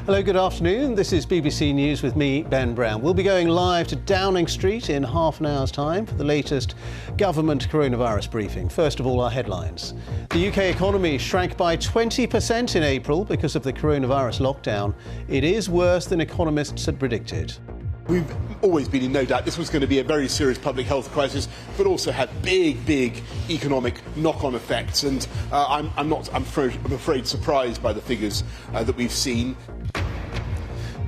Hello, good afternoon. This is BBC News with me, Ben Brown. We'll be going live to Downing Street in half an hour's time for the latest government coronavirus briefing. First of all, our headlines. The UK economy shrank by 20% in April because of the coronavirus lockdown. It is worse than economists had predicted. We've always been in no doubt this was going to be a very serious public health crisis, but also had big economic knock-on effects. And I'm afraid, surprised by the figures that we've seen.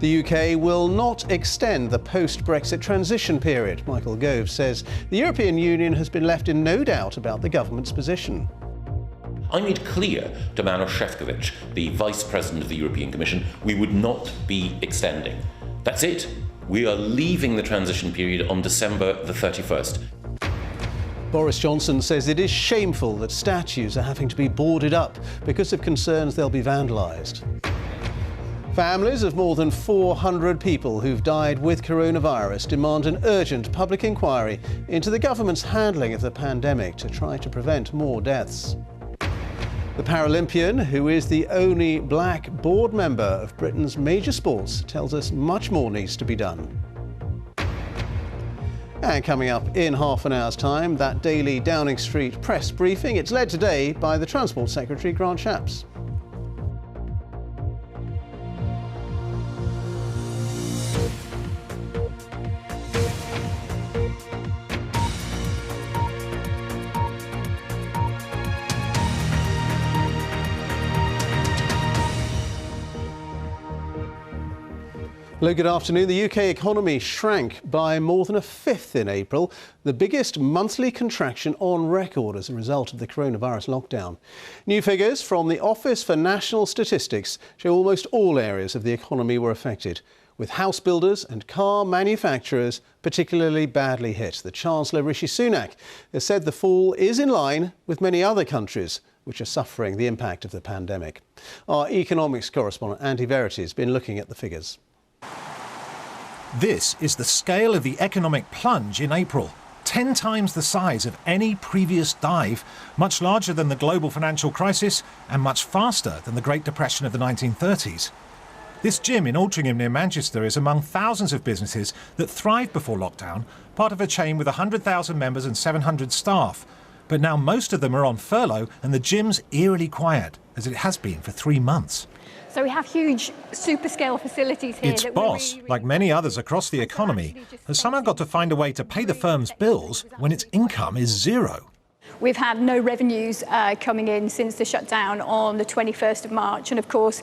The UK will not extend the post-Brexit transition period. Michael Gove says the European Union has been left in no doubt about the government's position. I made clear to Maroš Šefčovič, the Vice President of the European Commission, we would not be extending. That's it. We are leaving the transition period on December the 31st. Boris Johnson says it is shameful that statues are having to be boarded up because of concerns they'll be vandalised. Families of more than 400 people who've died with coronavirus demand an urgent public inquiry into the government's handling of the pandemic to try to prevent more deaths. The Paralympian, who is the only black board member of Britain's major sports, tells us much more needs to be done. And coming up in half an hour's time, that daily Downing Street press briefing. It's led today by the Transport Secretary, Grant Shapps. Hello, good afternoon. The UK economy shrank by more than a fifth in April, the biggest monthly contraction on record as a result of the coronavirus lockdown. New figures from the Office for National Statistics show almost all areas of the economy were affected, with house builders and car manufacturers particularly badly hit. The Chancellor, Rishi Sunak, has said the fall is in line with many other countries which are suffering the impact of the pandemic. Our economics correspondent, Andy Verity, has been looking at the figures. This is the scale of the economic plunge in April. 10 times the size of any previous dive, much larger than the global financial crisis and much faster than the Great Depression of the 1930s. This gym in Altrincham near Manchester is among thousands of businesses that thrived before lockdown, part of a chain with 100,000 members and 700 staff. But now most of them are on furlough and the gym's eerily quiet, as it has been for 3 months. So we have huge super-scale facilities here. Its boss, like many others across the economy, has somehow got to find a way to pay the firm's bills when its income is zero. We've had no revenues coming in since the shutdown on the 21st of March, and of course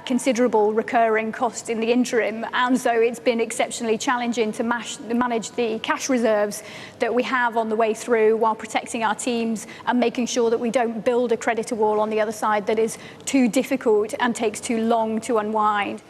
considerable recurring costs in the interim, and so it's been exceptionally challenging to manage the cash reserves that we have on the way through while protecting our teams and making sure that we don't build a creditor wall on the other side that is too difficult and takes too long to unwind.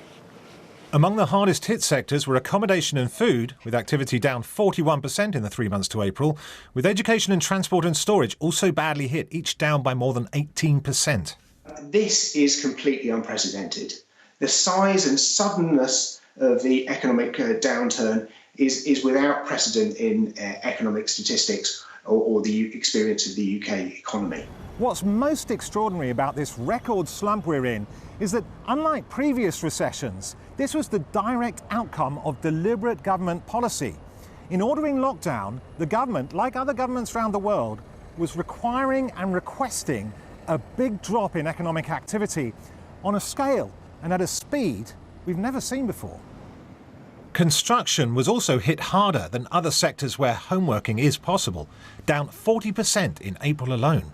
Among the hardest hit sectors were accommodation and food, with activity down 41% in the 3 months to April, with education and transport and storage also badly hit, each down by more than 18%. This is completely unprecedented. The size and suddenness of the economic downturn is without precedent in economic statistics or the experience of the UK economy. What's most extraordinary about this record slump we're in is that, unlike previous recessions, this was the direct outcome of deliberate government policy. In ordering lockdown, the government, like other governments around the world, was requiring and requesting a big drop in economic activity on a scale and at a speed we've never seen before. Construction was also hit harder than other sectors where homeworking is possible, down 40% in April alone.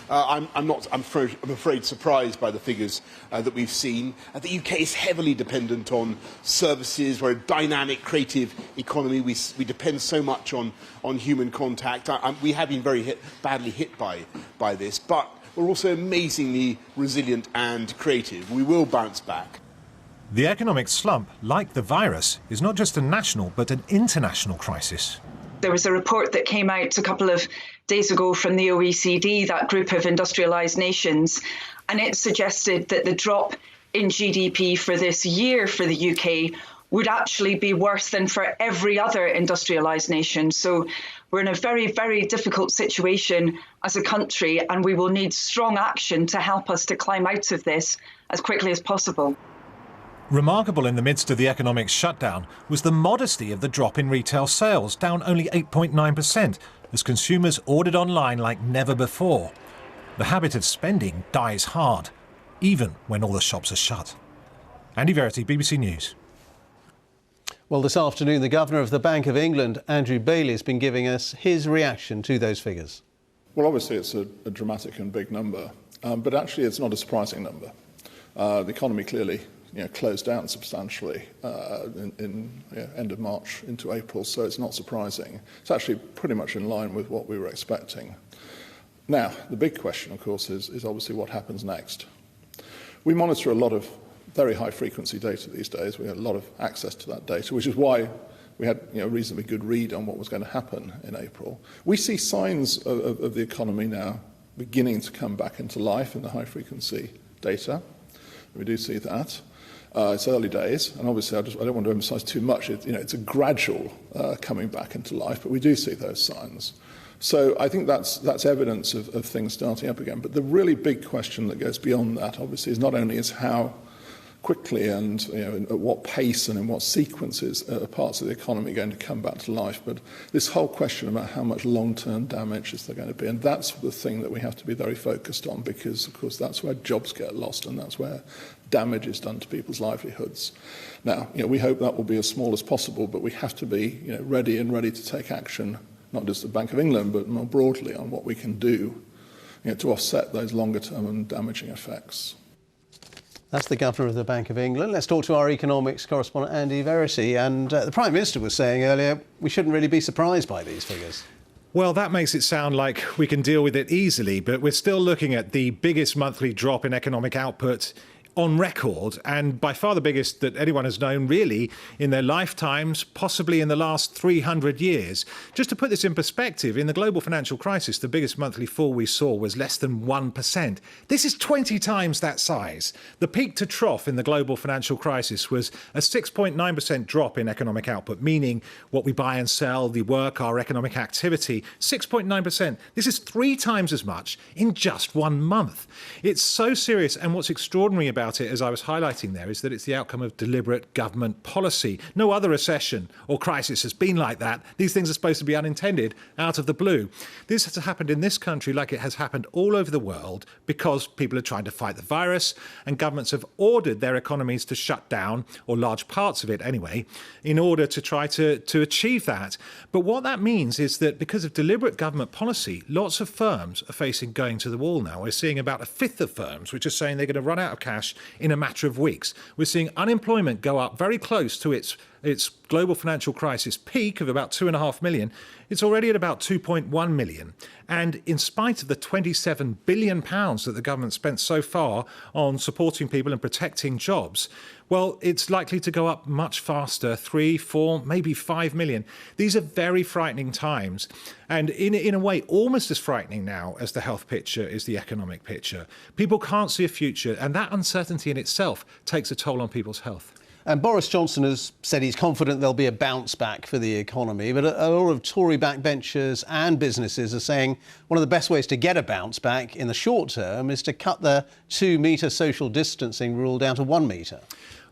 I'm afraid, surprised by the figures that we've seen. The UK is heavily dependent on services. We're a dynamic, creative economy. We depend so much on human contact. We have been very badly hit by this, but we're also amazingly resilient and creative. We will bounce back. The economic slump, like the virus, is not just a national but an international crisis. There was a report that came out a couple of days ago from the OECD, that group of industrialised nations, and it suggested that the drop in GDP for this year for the UK would actually be worse than for every other industrialised nation. So we're in a very, very difficult situation as a country, and we will need strong action to help us to climb out of this as quickly as possible. Remarkable in the midst of the economic shutdown was the modesty of the drop in retail sales, down only 8.9%, as consumers ordered online like never before. The habit of spending dies hard, even when all the shops are shut. Andy Verity, BBC News. Well, this afternoon, the Governor of the Bank of England, Andrew Bailey, has been giving us his reaction to those figures. Well, obviously it's a dramatic and big number, but actually it's not a surprising number. The economy clearly closed down substantially in end of March into April, so it's not surprising. It's actually pretty much in line with what we were expecting. Now, the big question, of course, is obviously what happens next. We monitor a lot of very high-frequency data these days. We have a lot of access to that data, which is why we had a reasonably good read on what was going to happen in April. We see signs of the economy now beginning to come back into life in the high-frequency data. We do see that. It's early days, and obviously I don't want to emphasise too much. It's a gradual coming back into life, but we do see those signs. So I think that's evidence of things starting up again. But the really big question that goes beyond that, obviously, is not only is how quickly and at what pace and in what sequences are parts of the economy going to come back to life, but this whole question about how much long-term damage is there going to be, and that's the thing that we have to be very focused on, because of course that's where jobs get lost and that's where damage is done to people's livelihoods. Now, we hope that will be as small as possible, but we have to be ready to take action, not just the Bank of England, but more broadly on what we can do to offset those longer-term and damaging effects. That's the Governor of the Bank of England. Let's talk to our economics correspondent, Andy Verity. And the Prime Minister was saying earlier we shouldn't really be surprised by these figures. Well, that makes it sound like we can deal with it easily, but we're still looking at the biggest monthly drop in economic output on record, and by far the biggest that anyone has known really in their lifetimes, possibly in the last 300 years. Just to put this in perspective, in the global financial crisis, the biggest monthly fall we saw was less than 1%. This is 20 times that size. The peak to trough in the global financial crisis was a 6.9% drop in economic output, meaning what we buy and sell, the work, our economic activity, 6.9%. This is 3 times as much in just 1 month. It's so serious, and what's extraordinary about it, as I was highlighting there, is that it's the outcome of deliberate government policy. No other recession or crisis has been like that. These things are supposed to be unintended, out of the blue. This has happened in this country like it has happened all over the world because people are trying to fight the virus, and governments have ordered their economies to shut down, or large parts of it anyway, in order to try to achieve that. But what that means is that because of deliberate government policy, lots of firms are facing going to the wall now. We're seeing about 1/5 of firms which are saying they're going to run out of cash in a matter of weeks. We're seeing unemployment go up very close to its global financial crisis peak of about 2.5 million. It's already at about 2.1 million. And in spite of the £27 billion that the government spent so far on supporting people and protecting jobs, well, it's likely to go up much faster, 3, 4, maybe 5 million. These are very frightening times. And in a way, almost as frightening now as the health picture is the economic picture. People can't see a future, and that uncertainty in itself takes a toll on people's health. And Boris Johnson has said he's confident there'll be a bounce back for the economy, but a lot of Tory backbenchers and businesses are saying one of the best ways to get a bounce back in the short term is to cut the 2-metre social distancing rule down to 1 metre.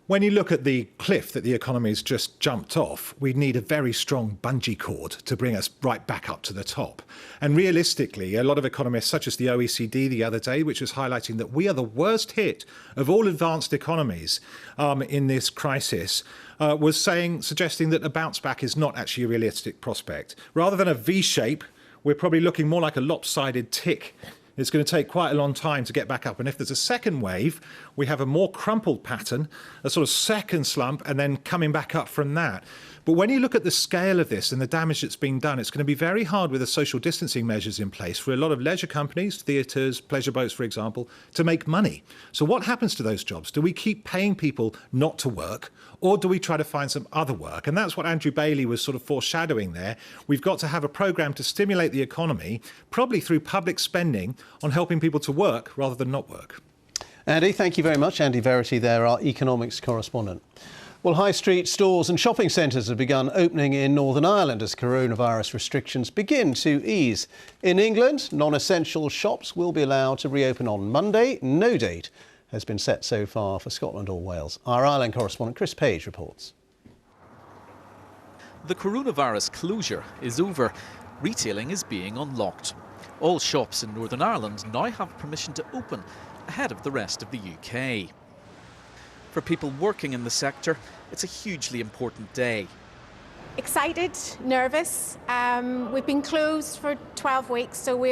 When you look at the cliff that the economy's just jumped off, we need a very strong bungee cord to bring us right back up to the top. And realistically, a lot of economists, such as the OECD the other day, which was highlighting that we are the worst hit of all advanced economies in this crisis, was suggesting that a bounce back is not actually a realistic prospect. Rather than a V shape, we're probably looking more like a lopsided tick. It's going to take quite a long time to get back up. And if there's a second wave, we have a more crumpled pattern, a sort of second slump, and then coming back up from that. But when you look at the scale of this and the damage that's been done, it's going to be very hard with the social distancing measures in place for a lot of leisure companies, theatres, pleasure boats, for example, to make money. So what happens to those jobs? Do we keep paying people not to work, or do we try to find some other work? And that's what Andrew Bailey was sort of foreshadowing there. We've got to have a programme to stimulate the economy, probably through public spending on helping people to work rather than not work. Andy, thank you very much. Andy Verity there, our economics correspondent. Well, high street stores and shopping centres have begun opening in Northern Ireland as coronavirus restrictions begin to ease. In England, non-essential shops will be allowed to reopen on Monday. No date has been set so far for Scotland or Wales. Our Ireland correspondent Chris Page reports. The coronavirus closure is over. Retailing is being unlocked. All shops in Northern Ireland now have permission to open ahead of the rest of the UK. For people working in the sector, it's a hugely important day. Excited, nervous. We've been closed for 12 weeks, so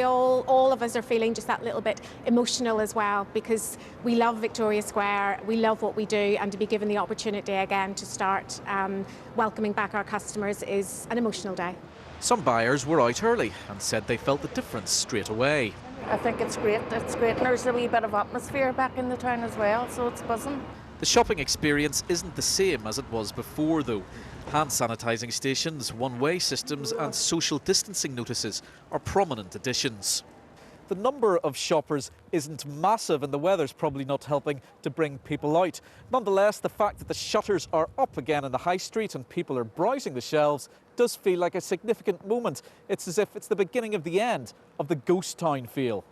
all of us are feeling just that little bit emotional as well, because we love Victoria Square, we love what we do, and to be given the opportunity again to start welcoming back our customers is an emotional day. Some buyers were out early and said they felt the difference straight away. I think it's great. It's great. And there's a wee bit of atmosphere back in the town as well, so it's buzzing. The shopping experience isn't the same as it was before, though. Hand sanitising stations, one-way systems and social distancing notices are prominent additions. The number of shoppers isn't massive and the weather's probably not helping to bring people out. Nonetheless, the fact that the shutters are up again in the high street and people are browsing the shelves does feel like a significant moment. It's as if it's the beginning of the end of the ghost town feel.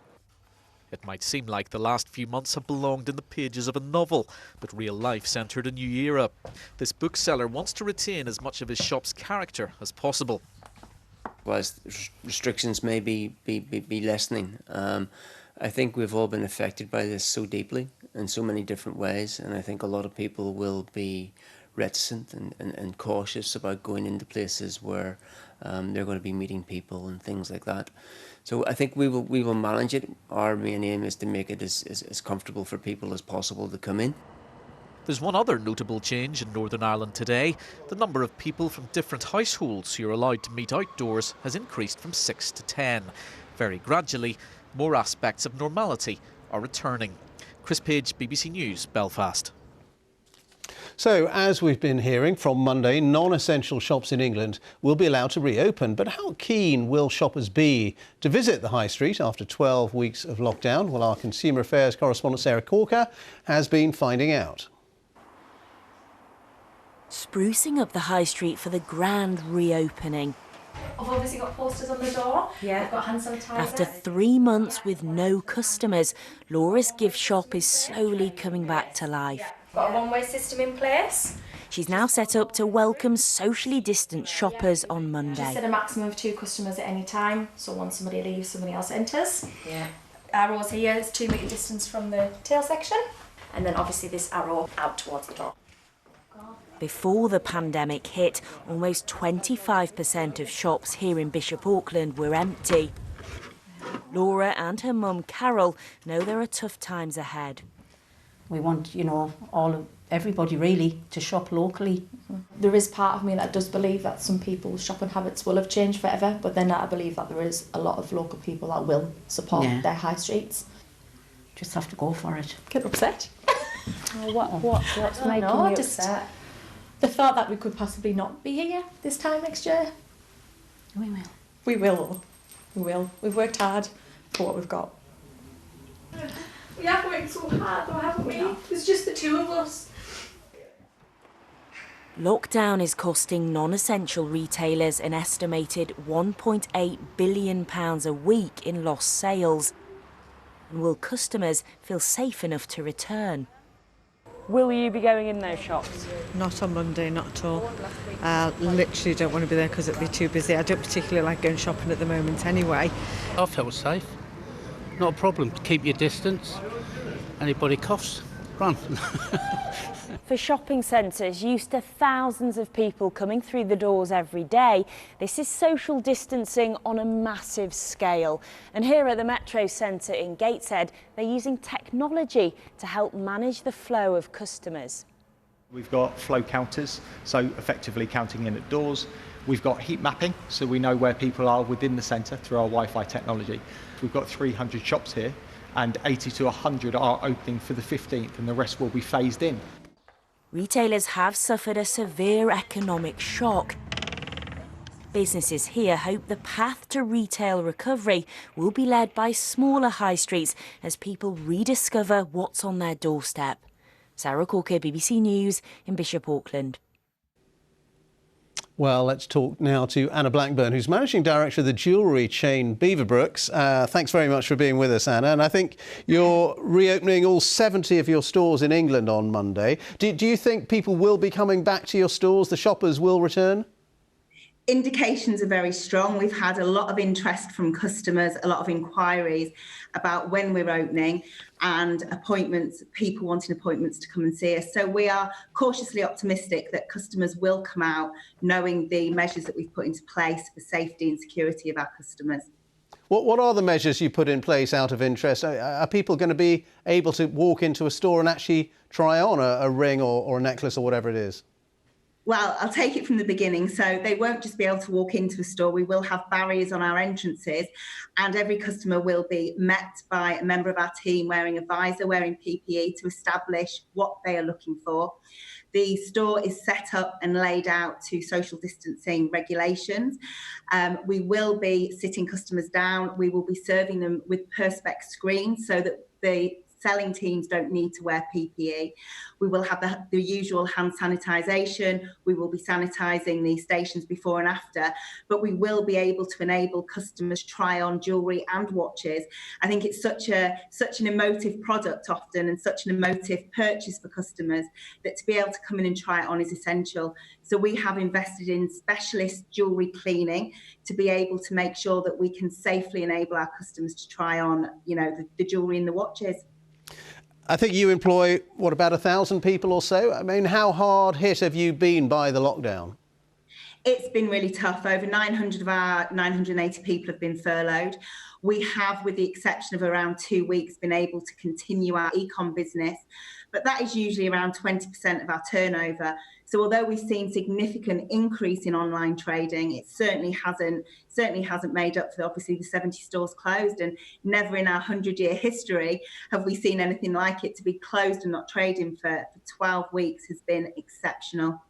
It might seem like the last few months have belonged in the pages of a novel, but real life entered a new era. This bookseller wants to retain as much of his shop's character as possible. Whilst restrictions may be lessening, I think we've all been affected by this so deeply in so many different ways, and I think a lot of people will be reticent and cautious about going into places where they're going to be meeting people and things like that. So I think we will manage it. Our main aim is to make it as comfortable for people as possible to come in. There's one other notable change in Northern Ireland today. The number of people from different households who are allowed to meet outdoors has increased from 6 to 10. Very gradually, more aspects of normality are returning. Chris Page, BBC News, Belfast. So, as we've been hearing, from Monday, non-essential shops in England will be allowed to reopen. But how keen will shoppers be to visit the high street after 12 weeks of lockdown? Well, our Consumer Affairs correspondent Sarah Corker has been finding out. Sprucing up the high street for the grand reopening. I've obviously got posters on the door. Yeah. I've got hand sanitizer. After 3 months with no customers, Laura's gift shop is slowly coming back to life. Got a one-way system in place. She's now set up to welcome socially distant shoppers on Monday. Just said a maximum of 2 customers at any time, so once somebody leaves, somebody else enters. Yeah. Arrows here is 2 metre distance from the tail section, and then obviously this arrow out towards the door. Before the pandemic hit, almost 25% of shops here in Bishop Auckland were empty. Laura and her mum Carol know there are tough times ahead. We want, everybody really to shop locally. There is part of me that does believe that some people's shopping habits will have changed forever, but then I believe that there is a lot of local people that will support their high streets. Just have to go for it. Get upset. What's making you upset? The thought that we could possibly not be here this time next year. We will. We will. We will. We've worked hard for what we've got. We have worked so hard though, haven't we? It's just the two of us. Lockdown is costing non-essential retailers an estimated £1.8 billion a week in lost sales. And will customers feel safe enough to return? Will you be going in those shops? Not on Monday, not at all. I literally don't want to be there because it'll be too busy. I don't particularly like going shopping at the moment anyway. I felt safe. Not a problem. Keep your distance. Anybody coughs, run. For shopping centres used to thousands of people coming through the doors every day, this is social distancing on a massive scale. And here at the Metro Centre in Gateshead, they're using technology to help manage the flow of customers. We've got flow counters, so effectively counting in at doors. We've got heat mapping, so we know where people are within the centre through our Wi-Fi technology. We've got 300 shops here, and 80 to 100 are opening for the 15th, and the rest will be phased in. Retailers have suffered a severe economic shock. Businesses here hope the path to retail recovery will be led by smaller high streets as people rediscover what's on their doorstep. Sarah Corker, BBC News in Bishop Auckland. Well, let's talk now to Anna Blackburn, who's Managing Director of the jewellery chain Beaverbrooks. Thanks very much for being with us, Anna. And I think you're reopening all 70 of your stores in England on Monday. Do you think people will be coming back to your stores? The shoppers will return? Indications are very strong. We've had a lot of interest from customers, a lot of inquiries about when we're opening and appointments, people wanting appointments to come and see us. So we are cautiously optimistic that customers will come out knowing the measures that we've put into place for safety and security of our customers. What are the measures you put in place out of interest? Are people going to be able to walk into a store and actually try on a ring or a necklace or whatever it is? Well, I'll take it from the beginning. So they won't just be able to walk into a store. We will have barriers on our entrances, and every customer will be met by a member of our team wearing a visor, wearing PPE to establish what they are looking for. The store is set up and laid out to social distancing regulations. We will be sitting customers down. We will be serving them with Perspex screens so that the selling teams don't need to wear PPE. We will have the usual hand sanitisation. We will be sanitising the stations before and after, but we will be able to enable customers try on jewellery and watches. I think it's such an emotive product often and such an emotive purchase for customers that to be able to come in and try it on is essential. So we have invested in specialist jewellery cleaning to be able to make sure that we can safely enable our customers to try on, the jewellery and the watches. I think you employ, about 1,000 people or so? I mean, how hard hit have you been by the lockdown? It's been really tough. Over 900 of our 980 people have been furloughed. We have, with the exception of around 2 weeks, been able to continue our e-com business, but that is usually around 20% of our turnover. So although we've seen significant increase in online trading, it certainly hasn't made up for obviously the 70 stores closed, and never in our 100-year history have we seen anything like it. To be closed and not trading for 12 weeks has been exceptional.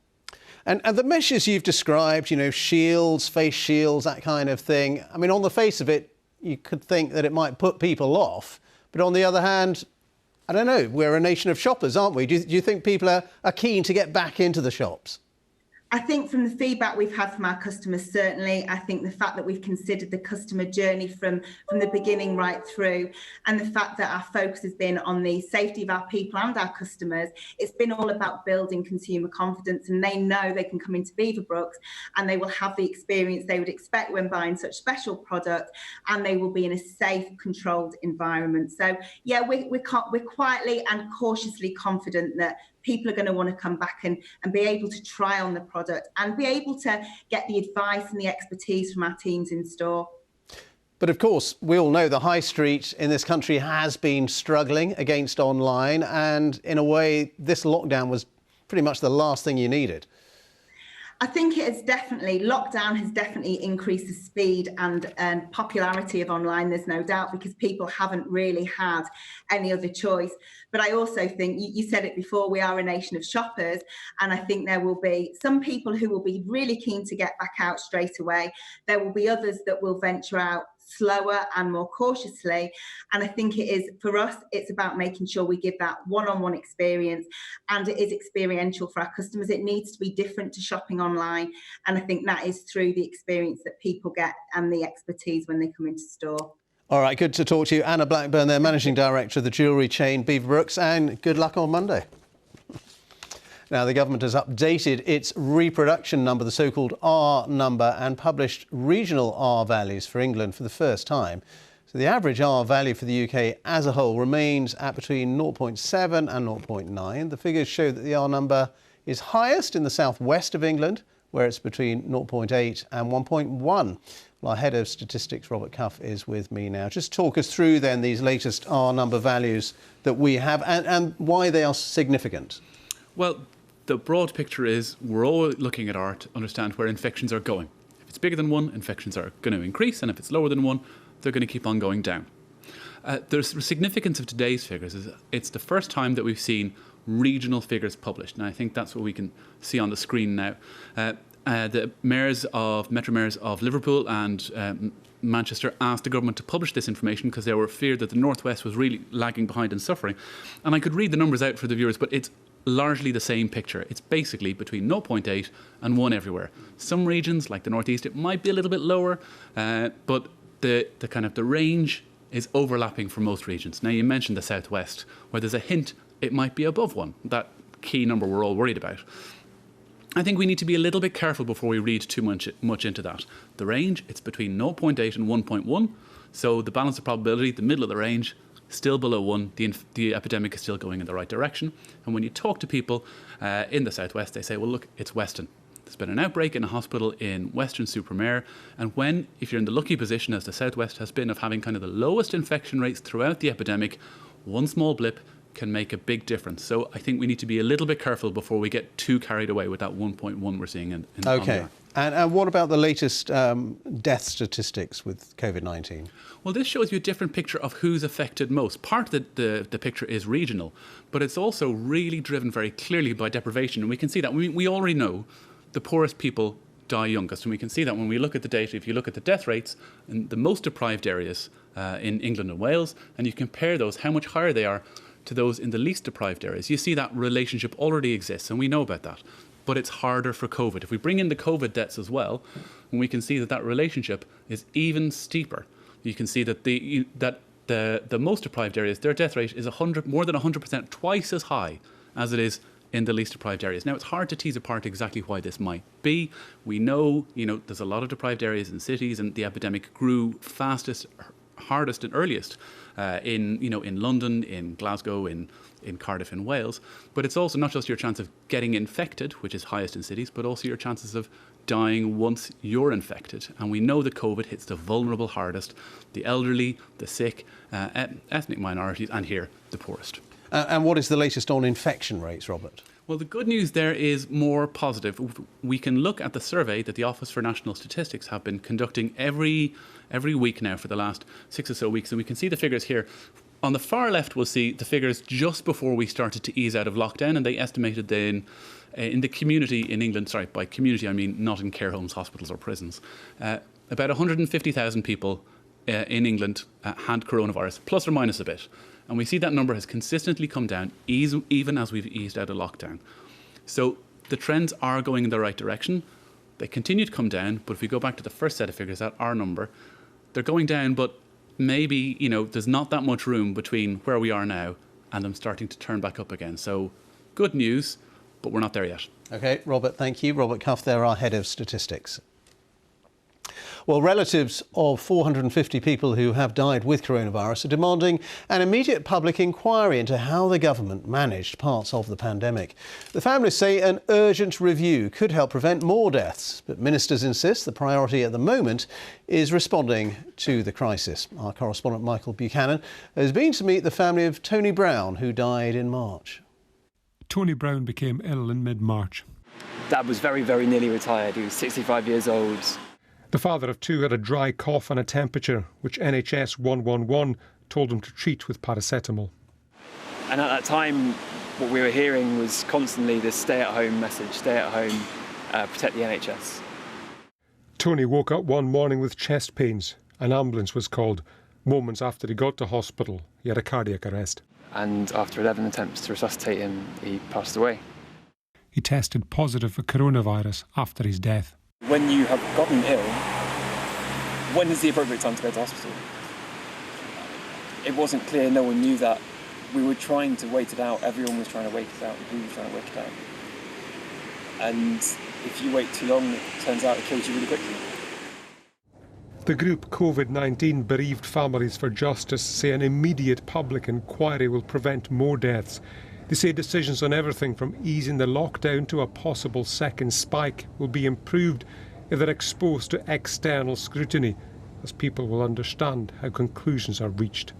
And the measures you've described, shields, face shields, that kind of thing, I mean, on the face of it, you could think that it might put people off. But on the other hand, I don't know, we're a nation of shoppers, aren't we? Do you think people are keen to get back into the shops? I think from the feedback we've had from our customers, certainly, I think the fact that we've considered the customer journey from the beginning right through, and the fact that our focus has been on the safety of our people and our customers, it's been all about building consumer confidence, and they know they can come into Beaverbrooks and they will have the experience they would expect when buying such special product, and they will be in a safe, controlled environment. So yeah, we're quietly and cautiously confident that people are going to want to come back and be able to try on the product and be able to get the advice and the expertise from our teams in store. But of course, we all know the high street in this country has been struggling against online, and in a way, this lockdown was pretty much the last thing you needed. I think lockdown has definitely increased the speed and popularity of online, there's no doubt, because people haven't really had any other choice. But I also think, you said it before, we are a nation of shoppers, and I think there will be some people who will be really keen to get back out straight away. There will be others that will venture out slower and more cautiously, and I think it is, for us, it's about making sure we give that one-on-one experience, and it is experiential for our customers. It needs to be different to shopping online, and I think that is through the experience that people get and the expertise when they come into store. All right, good to talk to you. Anna Blackburn, there, Managing Director of the jewellery chain Beaverbrooks, and good luck on Monday. Now, the government has updated its reproduction number, the so-called R number, and published regional R values for England for the first time. So the average R value for the UK as a whole remains at between 0.7 and 0.9. The figures show that the R number is highest in the southwest of England, where it's between 0.8 and 1.1. Well, our head of statistics, Robert Cuff, is with me now. Just talk us through then these latest R number values that we have and why they are significant. Well, the broad picture is we're all looking at R to understand where infections are going. If it's bigger than 1, infections are going to increase, and if it's lower than 1, they're going to keep on going down. The significance of today's figures is it's the first time that we've seen regional figures published, and I think that's what we can see on the screen now. The Metro mayors of Liverpool and Manchester asked the government to publish this information because they were feared that the North West was really lagging behind and suffering. And I could read the numbers out for the viewers, but it's largely the same picture. It's basically between 0.8 and 1 everywhere. Some regions, like the northeast, it might be a little bit lower, but the range is overlapping for most regions. Now, you mentioned the southwest, where there's a hint it might be above 1, that key number we're all worried about. I think we need to be a little bit careful before we read too much into that. The range, it's between 0.8 and 1.1, so the balance of probability, the middle of the range, still below 1, the epidemic is still going in the right direction. And when you talk to people in the southwest, they say, well, look, it's Weston. There's been an outbreak in a hospital in Weston-super-Mare, and if you're in the lucky position, as the southwest has been, of having kind of the lowest infection rates throughout the epidemic, one small blip can make a big difference. So I think we need to be a little bit careful before we get too carried away with that 1.1 we're seeing in OK. And what about the latest death statistics with COVID-19? Well, this shows you a different picture of who's affected most. Part of the picture is regional, but it's also really driven very clearly by deprivation. And we can see that. We already know the poorest people die youngest. And we can see that when we look at the data. If you look at the death rates in the most deprived areas in England and Wales, and you compare those, how much higher they are to those in the least deprived areas, you see that relationship already exists, and we know about that. But it's harder for COVID. If we bring in the COVID deaths as well, and we can see that relationship is even steeper. You can see that the most deprived areas, their death rate is more than 100%, twice as high as it is in the least deprived areas. Now, it's hard to tease apart exactly why this might be. We know, there's a lot of deprived areas in cities, and the epidemic grew fastest, hardest and earliest in London, in Glasgow, in Cardiff, in Wales. But it's also not just your chance of getting infected, which is highest in cities, but also your chances of dying once you're infected. And we know that COVID hits the vulnerable hardest, the elderly, the sick, ethnic minorities, and here, the poorest. And what is the latest on infection rates, Robert? Well, the good news there is more positive. We can look at the survey that the Office for National Statistics have been conducting every week now for the last 6 or so weeks, and we can see the figures here. On the far left, we'll see the figures just before we started to ease out of lockdown, and they estimated then in the community in England, sorry, by community I mean not in care homes, hospitals or prisons, about 150,000 people in England had coronavirus, plus or minus a bit. And we see that number has consistently come down, even as we've eased out of lockdown. So the trends are going in the right direction. They continue to come down, but if we go back to the first set of figures, at our number, they're going down, but maybe, there's not that much room between where we are now and them starting to turn back up again. So good news, but we're not there yet. OK, Robert, thank you. Robert Cuff there, our head of statistics. Well, relatives of 450 people who have died with coronavirus are demanding an immediate public inquiry into how the government managed parts of the pandemic. The families say an urgent review could help prevent more deaths, but ministers insist the priority at the moment is responding to the crisis. Our correspondent Michael Buchanan has been to meet the family of Tony Brown, who died in March. Tony Brown became ill in mid-March. Dad was very, very nearly retired. He was 65 years old. The father of two had a dry cough and a temperature, which NHS 111 told him to treat with paracetamol. And at that time, what we were hearing was constantly this stay-at-home message, stay at home, protect the NHS. Tony woke up one morning with chest pains. An ambulance was called. Moments after he got to hospital, he had a cardiac arrest. And after 11 attempts to resuscitate him, he passed away. He tested positive for coronavirus after his death. When you have gotten ill, when is the appropriate time to go to hospital? It wasn't clear, no one knew that. We were trying to wait it out, everyone was trying to wait it out, and we were trying to wait it out. And if you wait too long, it turns out it kills you really quickly. The group COVID-19 Bereaved Families for Justice say an immediate public inquiry will prevent more deaths. They say decisions on everything from easing the lockdown to a possible second spike will be improved if they're exposed to external scrutiny, as people will understand how conclusions are reached.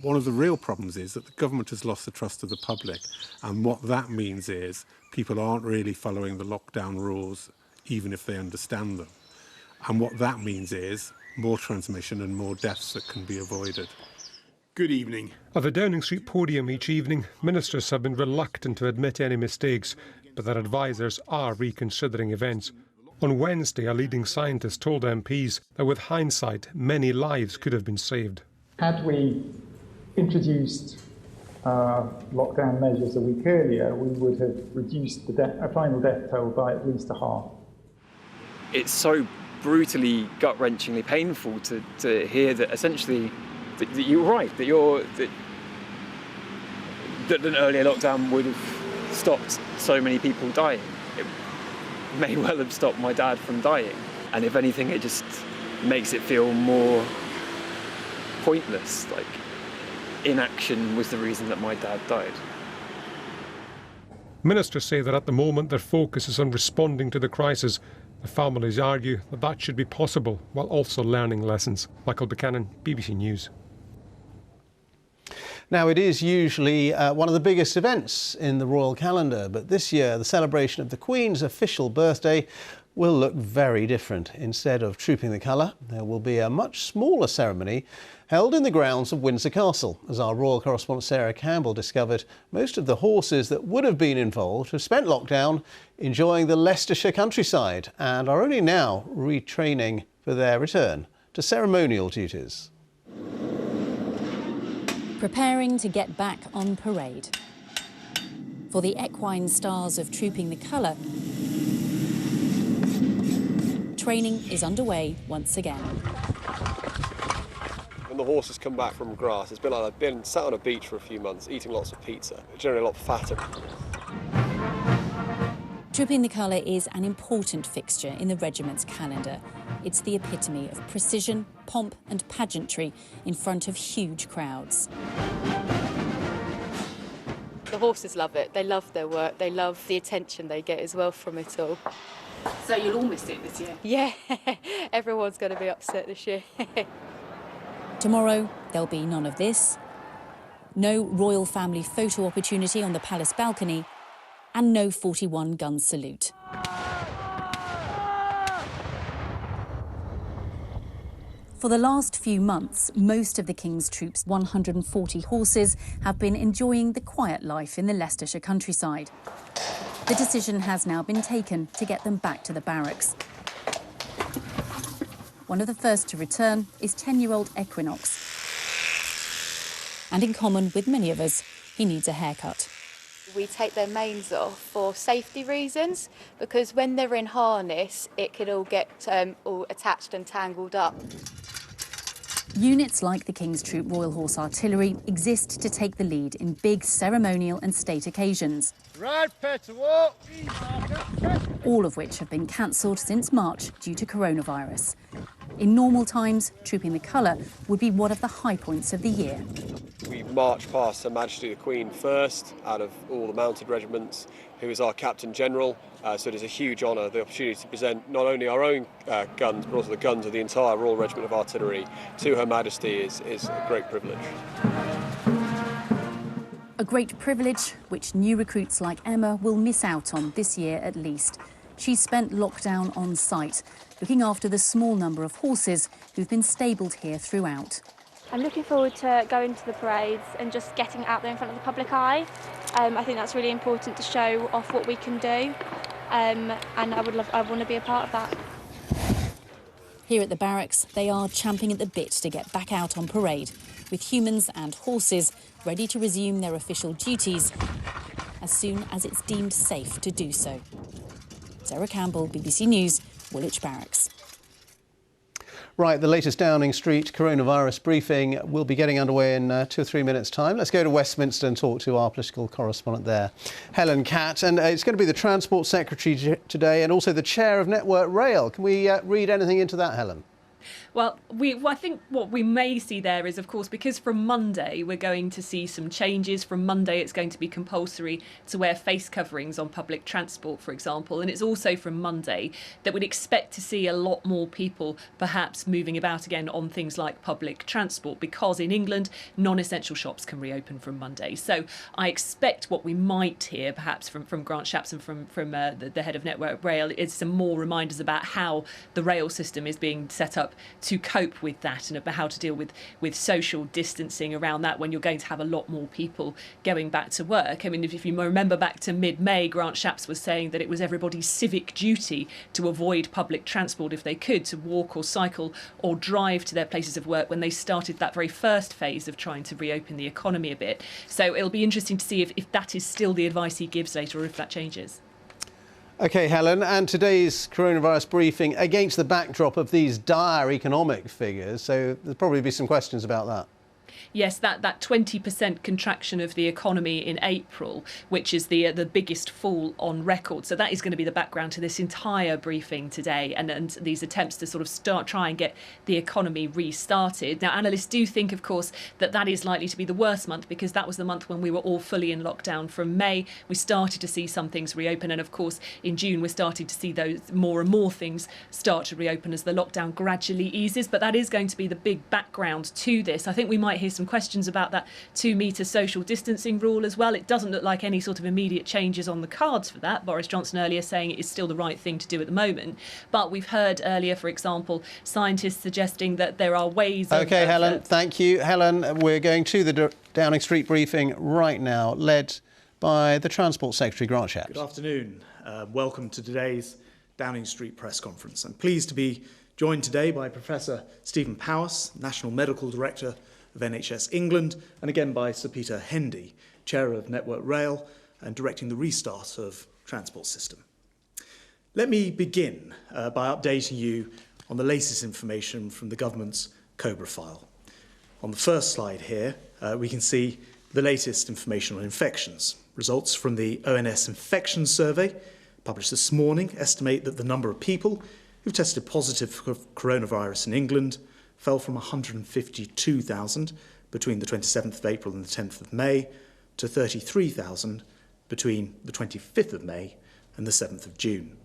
One of the real problems is that the government has lost the trust of the public, and what that means is people aren't really following the lockdown rules, even if they understand them. And what that means is more transmission and more deaths that can be avoided. Good evening. At the Downing Street podium each evening, ministers have been reluctant to admit any mistakes, but their advisers are reconsidering events. On Wednesday, a leading scientist told MPs that with hindsight, many lives could have been saved. Had we introduced lockdown measures a week earlier, we would have reduced the final death toll by at least a half. It's so brutally, gut-wrenchingly painful to hear that essentially that you're right, that an earlier lockdown would have stopped so many people dying. It may well have stopped my dad from dying. And if anything, it just makes it feel more pointless, like inaction was the reason that my dad died. Ministers say that at the moment their focus is on responding to the crisis. The families argue that that should be possible while also learning lessons. Michael Buchanan, BBC News. Now, it is usually one of the biggest events in the royal calendar, but this year the celebration of the Queen's official birthday will look very different. Instead of Trooping the Colour, there will be a much smaller ceremony held in the grounds of Windsor Castle. As our royal correspondent Sarah Campbell discovered, most of the horses that would have been involved have spent lockdown enjoying the Leicestershire countryside and are only now retraining for their return to ceremonial duties. Preparing to get back on parade. For the equine stars of Trooping the Colour, training is underway once again. When the horses come back from grass, it's been like they've been sat on a beach for a few months, eating lots of pizza, generally a lot fatter. Trooping the Colour is an important fixture in the regiment's calendar. It's the epitome of precision, pomp and pageantry in front of huge crowds. The horses love it. They love their work. They love the attention they get as well from it all. So you'll all miss it this year? Yeah, everyone's going to be upset this year. Tomorrow, there'll be none of this. No royal family photo opportunity on the palace balcony and no 41 gun salute. For the last few months, most of the King's Troop's 140 horses have been enjoying the quiet life in the Leicestershire countryside. The decision has now been taken to get them back to the barracks. One of the first to return is 10-year-old Equinox. And in common with many of us, he needs a haircut. We take their manes off for safety reasons, because when they're in harness, it could all get all attached and tangled up. Units like the King's Troop Royal Horse Artillery exist to take the lead in big ceremonial and state occasions, all of which have been cancelled since March due to coronavirus. In normal times, Trooping the Colour would be one of the high points of the year. We march past Her Majesty the Queen first out of all the mounted regiments, who is our Captain General. So it is a huge honour, the opportunity to present not only our own guns, but also the guns of the entire Royal Regiment of Artillery to Her Majesty is a great privilege. A great privilege which new recruits like Emma will miss out on this year at least. She's spent lockdown on site, looking after the small number of horses who've been stabled here throughout. I'm looking forward to going to the parades and just getting out there in front of the public eye. I think that's really important to show off what we can do, and I want to be a part of that. Here at the barracks, they are champing at the bit to get back out on parade, with humans and horses ready to resume their official duties as soon as it's deemed safe to do so. Sarah Campbell, BBC News, Woolwich Barracks. Right, the latest Downing Street coronavirus briefing will be getting underway in 2 or 3 minutes' time. Let's go to Westminster and talk to our political correspondent there, Helen Catt. And it's going to be the Transport Secretary today and also the Chair of Network Rail. Can we read anything into that, Helen? Well, I think what we may see there is, of course, because from Monday we're going to see some changes. From Monday it's going to be compulsory to wear face coverings on public transport, for example. And it's also from Monday that we'd expect to see a lot more people perhaps moving about again on things like public transport, because in England non-essential shops can reopen from Monday. So I expect what we might hear perhaps from Grant Shapps and from the head of Network Rail is some more reminders about how the rail system is being set up to cope with that and about how to deal with social distancing around that when you're going to have a lot more people going back to work. I mean, if you remember back to mid-May, Grant Shapps was saying that it was everybody's civic duty to avoid public transport if they could, to walk or cycle or drive to their places of work when they started that very first phase of trying to reopen the economy a bit. So it'll be interesting to see if that is still the advice he gives later or if that changes. OK, Helen, and today's coronavirus briefing against the backdrop of these dire economic figures, so there'll probably be some questions about that. Yes, that 20% contraction of the economy in April, which is the biggest fall on record. So that is going to be the background to this entire briefing today and these attempts to sort of try and get the economy restarted. Now, analysts do think, of course, that is likely to be the worst month because that was the month when we were all fully in lockdown from May. We started to see some things reopen. And of course, in June, we're starting to see those more and more things start to reopen as the lockdown gradually eases. But that is going to be the big background to this. I think we might hear some questions about that 2-metre social distancing rule as well. It doesn't look like any sort of immediate changes on the cards for that. Boris Johnson earlier saying it is still the right thing to do at the moment. But we've heard earlier, for example, scientists suggesting that there are ways of... OK, Helen, thank you. Helen, we're going to the Downing Street briefing right now, led by the Transport Secretary, Grant Shapps. Good afternoon. Welcome to today's Downing Street press conference. I'm pleased to be joined today by Professor Stephen Powis, National Medical Director of NHS England, and again by Sir Peter Hendy, Chair of Network Rail and directing the restart of transport system. Let me begin by updating you on the latest information from the government's COBRA file. On the first slide here, we can see the latest information on infections. Results from the ONS Infection Survey, published this morning, estimate that the number of people who've tested positive for coronavirus in England fell from 152,000 between the 27th of April and the 10th of May to 33,000 between the 25th of May and the 7th of June.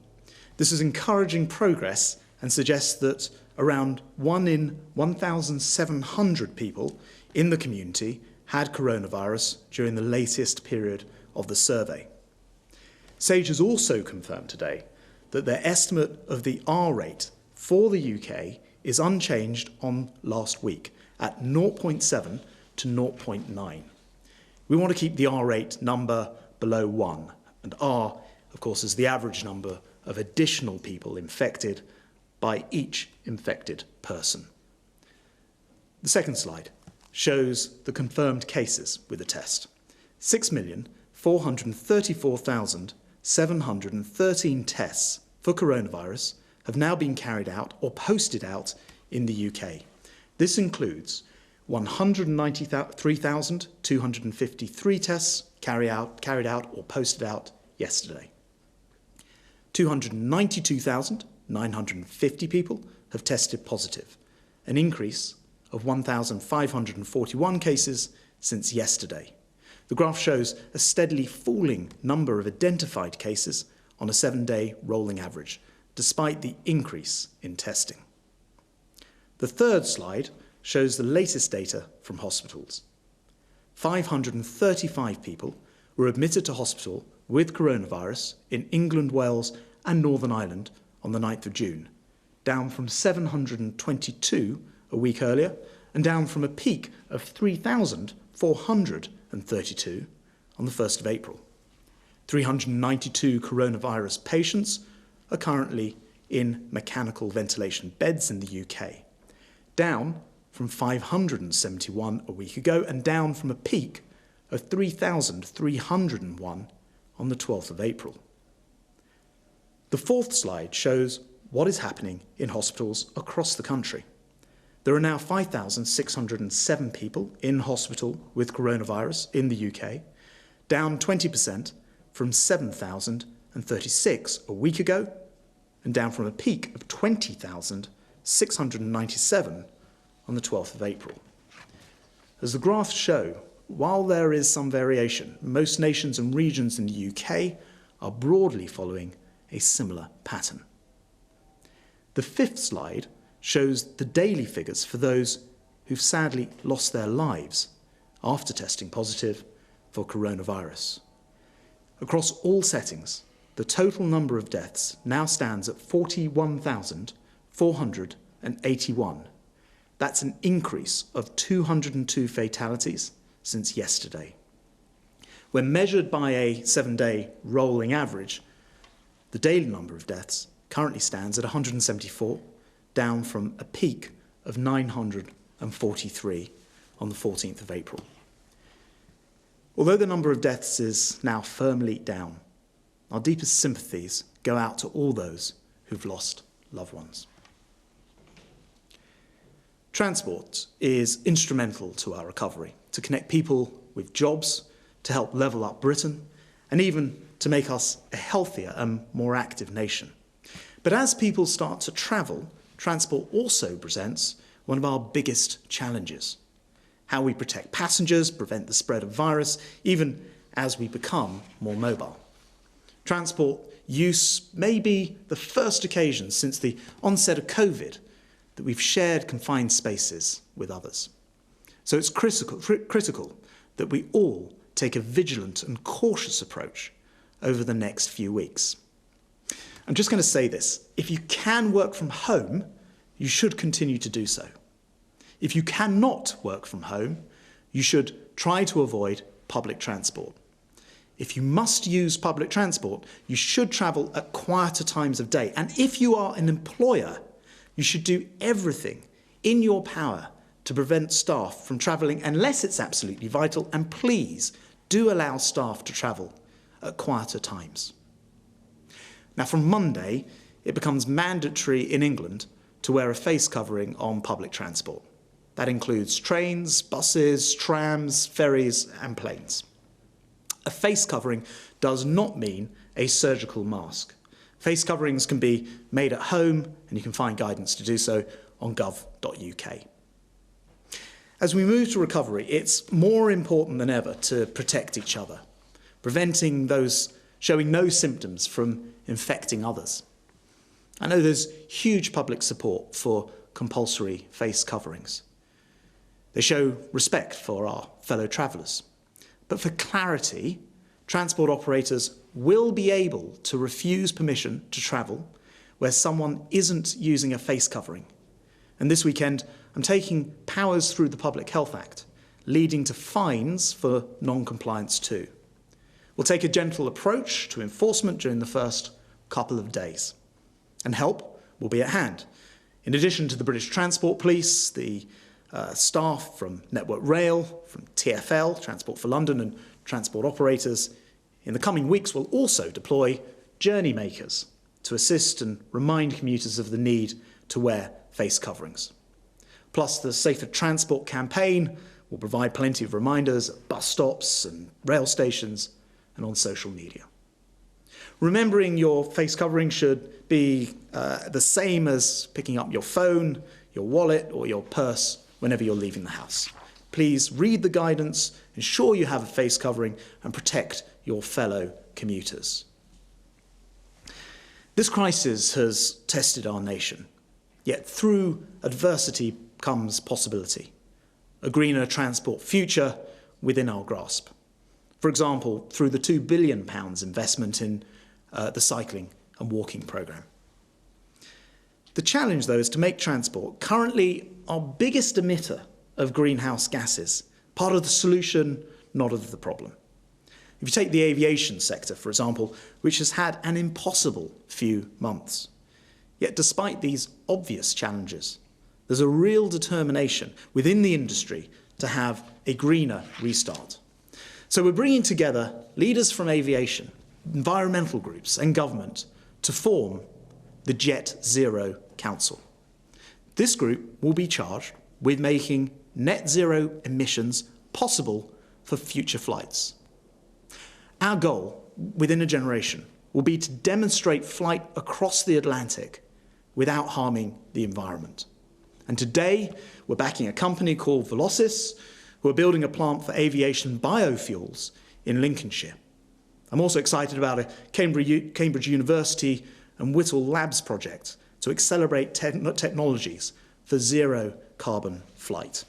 This is encouraging progress and suggests that around 1 in 1,700 people in the community had coronavirus during the latest period of the survey. SAGE has also confirmed today that their estimate of the R rate for the UK is unchanged on last week at 0.7 to 0.9. We want to keep the R rate number below 1, and R, of course, is the average number of additional people infected by each infected person. The second slide shows the confirmed cases with the test. 6,434,713 tests for coronavirus have now been carried out or posted out in the UK. This includes 193,253 tests carried out or posted out yesterday. 292,950 people have tested positive, an increase of 1,541 cases since yesterday. The graph shows a steadily falling number of identified cases on a 7-day rolling average, despite the increase in testing. The third slide shows the latest data from hospitals. 535 people were admitted to hospital with coronavirus in England, Wales and Northern Ireland on the 9th of June, down from 722 a week earlier and down from a peak of 3,432 on the 1st of April. 392 coronavirus patients are currently in mechanical ventilation beds in the UK, down from 571 a week ago and down from a peak of 3,301 on the 12th of April. The fourth slide shows what is happening in hospitals across the country. There are now 5,607 people in hospital with coronavirus in the UK, down 20% from 7,036 a week ago, and down from a peak of 20,697 on the 12th of April. As the graphs show, while there is some variation, most nations and regions in the UK are broadly following a similar pattern. The fifth slide shows the daily figures for those who've sadly lost their lives after testing positive for coronavirus. Across all settings, the total number of deaths now stands at 41,486 281. That's an increase of 202 fatalities since yesterday. When measured by a 7-day rolling average, the daily number of deaths currently stands at 174, down from a peak of 943 on the 14th of April. Although the number of deaths is now firmly down, our deepest sympathies go out to all those who've lost loved ones. Transport is instrumental to our recovery, to connect people with jobs, to help level up Britain, and even to make us a healthier and more active nation. But as people start to travel, transport also presents one of our biggest challenges: how we protect passengers, prevent the spread of virus, even as we become more mobile. Transport use may be the first occasion since the onset of COVID that we've shared confined spaces with others. So it's critical that we all take a vigilant and cautious approach over the next few weeks. I'm just going to say this: if you can work from home, you should continue to do so. If you cannot work from home, you should try to avoid public transport. If you must use public transport, you should travel at quieter times of day. And if you are an employer, you should do everything in your power to prevent staff from travelling unless it's absolutely vital, and please do allow staff to travel at quieter times. Now, from Monday, it becomes mandatory in England to wear a face covering on public transport. That includes trains, buses, trams, ferries, and planes. A face covering does not mean a surgical mask. Face coverings can be made at home, and you can find guidance to do so on gov.uk. As we move to recovery, it's more important than ever to protect each other, preventing those showing no symptoms from infecting others. I know there's huge public support for compulsory face coverings. They show respect for our fellow travellers. But for clarity, transport operators will be able to refuse permission to travel where someone isn't using a face covering. And this weekend, I'm taking powers through the Public Health Act, leading to fines for non-compliance too. We'll take a gentle approach to enforcement during the first couple of days. And help will be at hand. In addition to the British Transport Police, the staff from Network Rail, from TfL, Transport for London, and transport operators, in the coming weeks will also deploy journey makers to assist and remind commuters of the need to wear face coverings. Plus, the Safer Transport campaign will provide plenty of reminders at bus stops and rail stations and on social media. Remembering your face covering should be the same as picking up your phone, your wallet, or your purse whenever you're leaving the house. Please read the guidance, ensure you have a face covering, and protect your fellow commuters. This crisis has tested our nation, yet through adversity comes possibility, a greener transport future within our grasp. For example, through the £2 billion investment in the cycling and walking programme. The challenge, though, is to make transport, currently our biggest emitter of greenhouse gases, part of the solution, not of the problem. If you take the aviation sector, for example, which has had an impossible few months. Yet despite these obvious challenges, there's a real determination within the industry to have a greener restart. So we're bringing together leaders from aviation, environmental groups and government to form the Jet Zero Council. This group will be charged with making net zero emissions possible for future flights. Our goal within a generation will be to demonstrate flight across the Atlantic without harming the environment. And today, we're backing a company called Velocis, who are building a plant for aviation biofuels in Lincolnshire. I'm also excited about a Cambridge University and Whittle Labs project to accelerate technologies for zero carbon flight.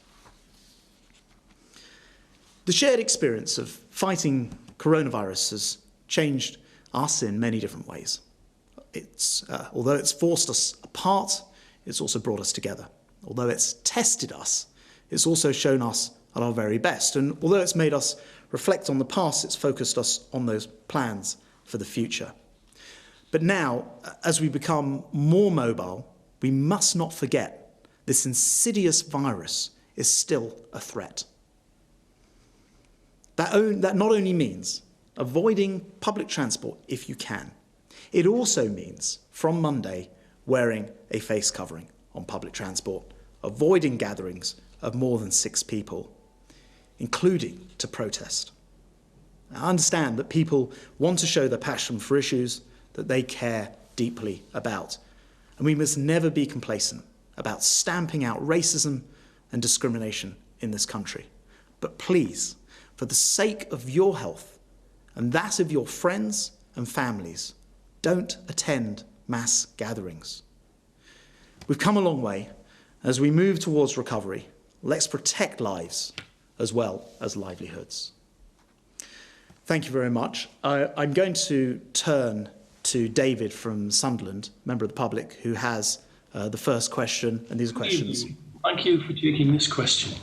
The shared experience of fighting coronavirus has changed us in many different ways. Although it's forced us apart it's also brought us together. Although it's tested us, it's also shown us at our very best. And although it's made us reflect on the past, it's focused us on those plans for the future. But now, as we become more mobile, we must not forget this insidious virus is still a threat. That not only means avoiding public transport if you can, it also means, from Monday, wearing a face covering on public transport, avoiding gatherings of more than 6 people, including to protest. Now, I understand that people want to show their passion for issues that they care deeply about, and we must never be complacent about stamping out racism and discrimination in this country. But please, for the sake of your health and that of your friends and families, don't attend mass gatherings. We've come a long way. As we move towards recovery, let's protect lives as well as livelihoods. Thank you very much. I'm going to turn to David from Sunderland, member of the public, who has the first question, and these are questions. Thank you for taking this question.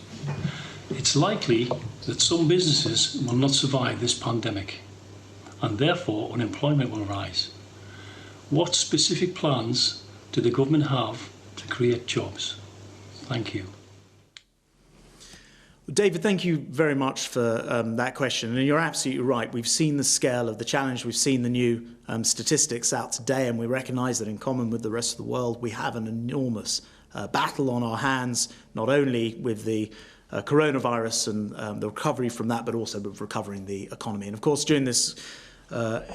It's likely that some businesses will not survive this pandemic, and therefore unemployment will rise. What specific plans do the government have to create jobs? Thank you. David, thank you very much for that question. And you're absolutely right. We've seen the scale of the challenge. We've seen the new statistics out today, and we recognise that in common with the rest of the world, we have an enormous battle on our hands, not only with the coronavirus and the recovery from that, but also with recovering the economy. And of course, during this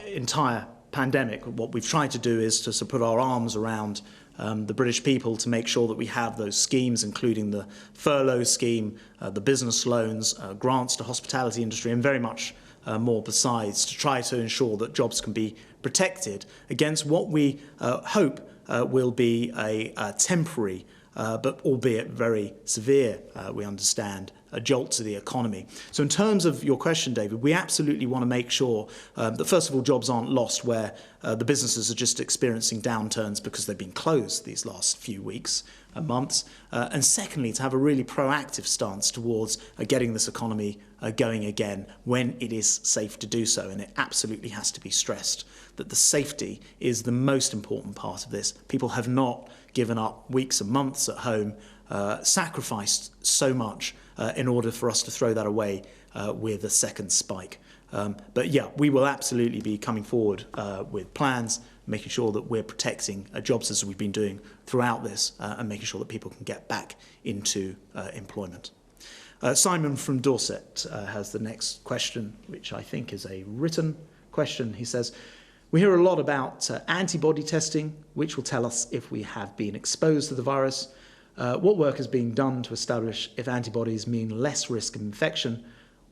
entire pandemic, what we've tried to do is to put our arms around the British people to make sure that we have those schemes, including the furlough scheme, the business loans, grants to hospitality industry, and very much more besides, to try to ensure that jobs can be protected against what we hope will be a temporary, but albeit very severe, we understand, a jolt to the economy. So in terms of your question, David, we absolutely want to make sure that, first of all, jobs aren't lost where the businesses are just experiencing downturns because they've been closed these last few weeks and months. And secondly, to have a really proactive stance towards getting this economy going again when it is safe to do so. And it absolutely has to be stressed that the safety is the most important part of this. People have not given up weeks and months at home, sacrificed so much in order for us to throw that away with a second spike. But yeah, we will absolutely be coming forward with plans, making sure that we're protecting jobs as we've been doing throughout this, and making sure that people can get back into employment. Simon from Dorset has the next question, which I think is a written question. He says, we hear a lot about antibody testing, which will tell us if we have been exposed to the virus. What work is being done to establish if antibodies mean less risk of infection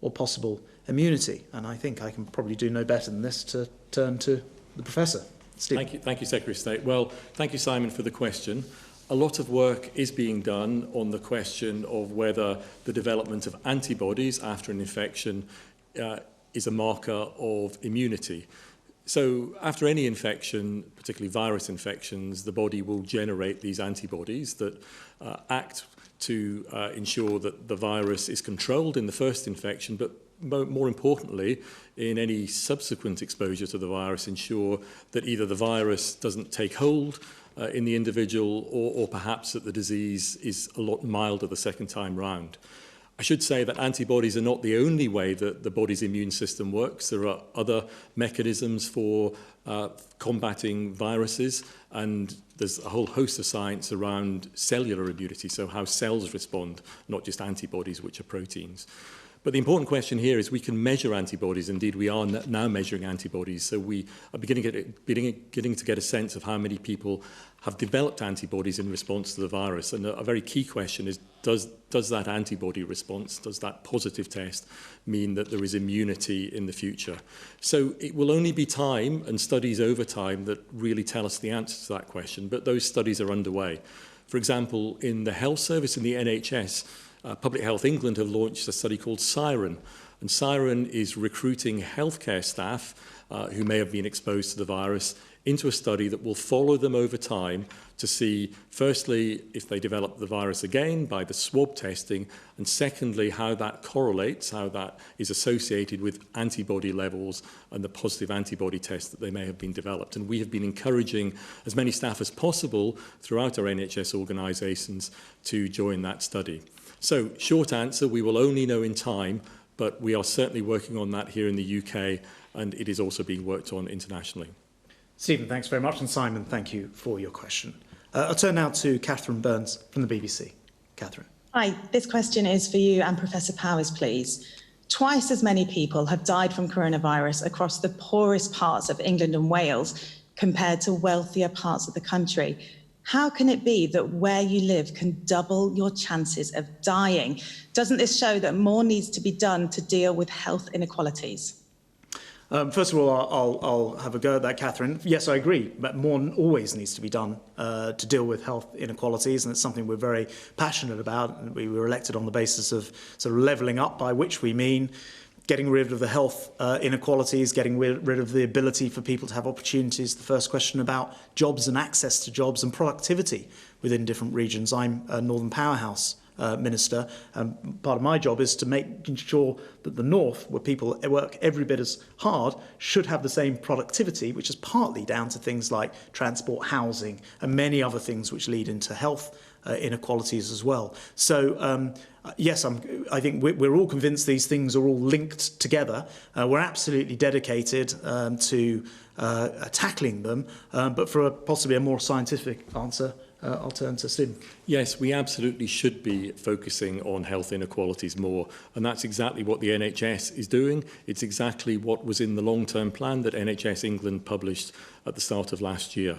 or possible immunity? And I think I can probably do no better than this to turn to the Professor. Stephen. Thank you, Secretary of State. Well, thank you, Simon, for the question. A lot of work is being done on the question of whether the development of antibodies after an infection is a marker of immunity. So after any infection, particularly virus infections, the body will generate these antibodies that act to ensure that the virus is controlled in the first infection, but more importantly, in any subsequent exposure to the virus, ensure that either the virus doesn't take hold in the individual or perhaps that the disease is a lot milder the second time round. I should say that antibodies are not the only way that the body's immune system works. There are other mechanisms for combating viruses, and there's a whole host of science around cellular immunity, so how cells respond, not just antibodies, which are proteins. But the important question here is we can measure antibodies. Indeed, we are now measuring antibodies. So we are beginning to get a sense of how many people have developed antibodies in response to the virus. And a very key question is, does that antibody response, does that positive test mean that there is immunity in the future? So it will only be time and studies over time that really tell us the answer to that question. But those studies are underway. For example, in the health service in the NHS, Public Health England have launched a study called SIREN. And SIREN is recruiting healthcare staff who may have been exposed to the virus into a study that will follow them over time to see, firstly, if they develop the virus again by the swab testing, and secondly, how that correlates, how that is associated with antibody levels and the positive antibody test that they may have been developed. And we have been encouraging as many staff as possible throughout our NHS organisations to join that study. So, short answer, we will only know in time, but we are certainly working on that here in the UK, and it is also being worked on internationally. Stephen, thanks very much. And Simon, thank you for your question. I'll turn now to Catherine Burns from the BBC. Catherine. Hi, this question is for you and Professor Powers, please. Twice as many people have died from coronavirus across the poorest parts of England and Wales compared to wealthier parts of the country. How can it be that where you live can double your chances of dying? Doesn't this show that more needs to be done to deal with health inequalities? First of all, I'll have a go at that, Catherine. Yes, I agree, but more always needs to be done to deal with health inequalities, and it's something we're very passionate about. And we were elected on the basis of sort of levelling up, by which we mean getting rid of the health inequalities, getting rid of the ability for people to have opportunities. The first question about jobs and access to jobs and productivity within different regions. I'm a Northern Powerhouse Minister, and part of my job is to make sure that the North, where people work every bit as hard, should have the same productivity, which is partly down to things like transport, housing, and many other things which lead into health inequalities as well. So yes, I think we're all convinced these things are all linked together. We're absolutely dedicated to tackling them, but for possibly a more scientific answer, I'll turn to Stephen. Yes, we absolutely should be focusing on health inequalities more, and that's exactly what the NHS is doing. It's exactly what was in the long-term plan that NHS England published at the start of last year.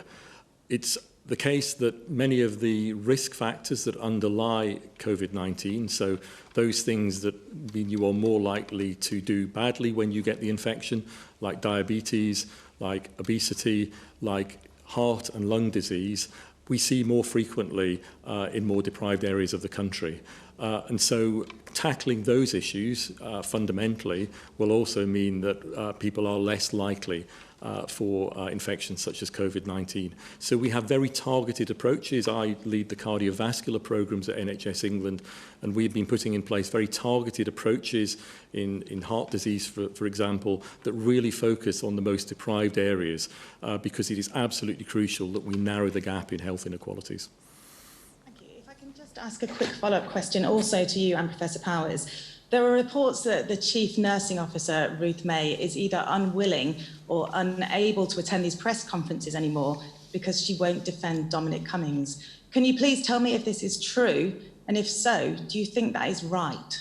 It's the case that many of the risk factors that underlie COVID-19, so those things that mean you are more likely to do badly when you get the infection, like diabetes, like obesity, like heart and lung disease, we see more frequently in more deprived areas of the country. And so tackling those issues fundamentally will also mean that people are less likely for infections such as COVID-19. So we have very targeted approaches. I lead the cardiovascular programs at NHS England, and we've been putting in place very targeted approaches in heart disease, for example, that really focus on the most deprived areas because it is absolutely crucial that we narrow the gap in health inequalities. Thank you. If I can just ask a quick follow-up question also to you and Professor Powers. There are reports that the Chief Nursing Officer, Ruth May, is either unwilling or unable to attend these press conferences anymore because she won't defend Dominic Cummings. Can you please tell me if this is true? And if so, do you think that is right?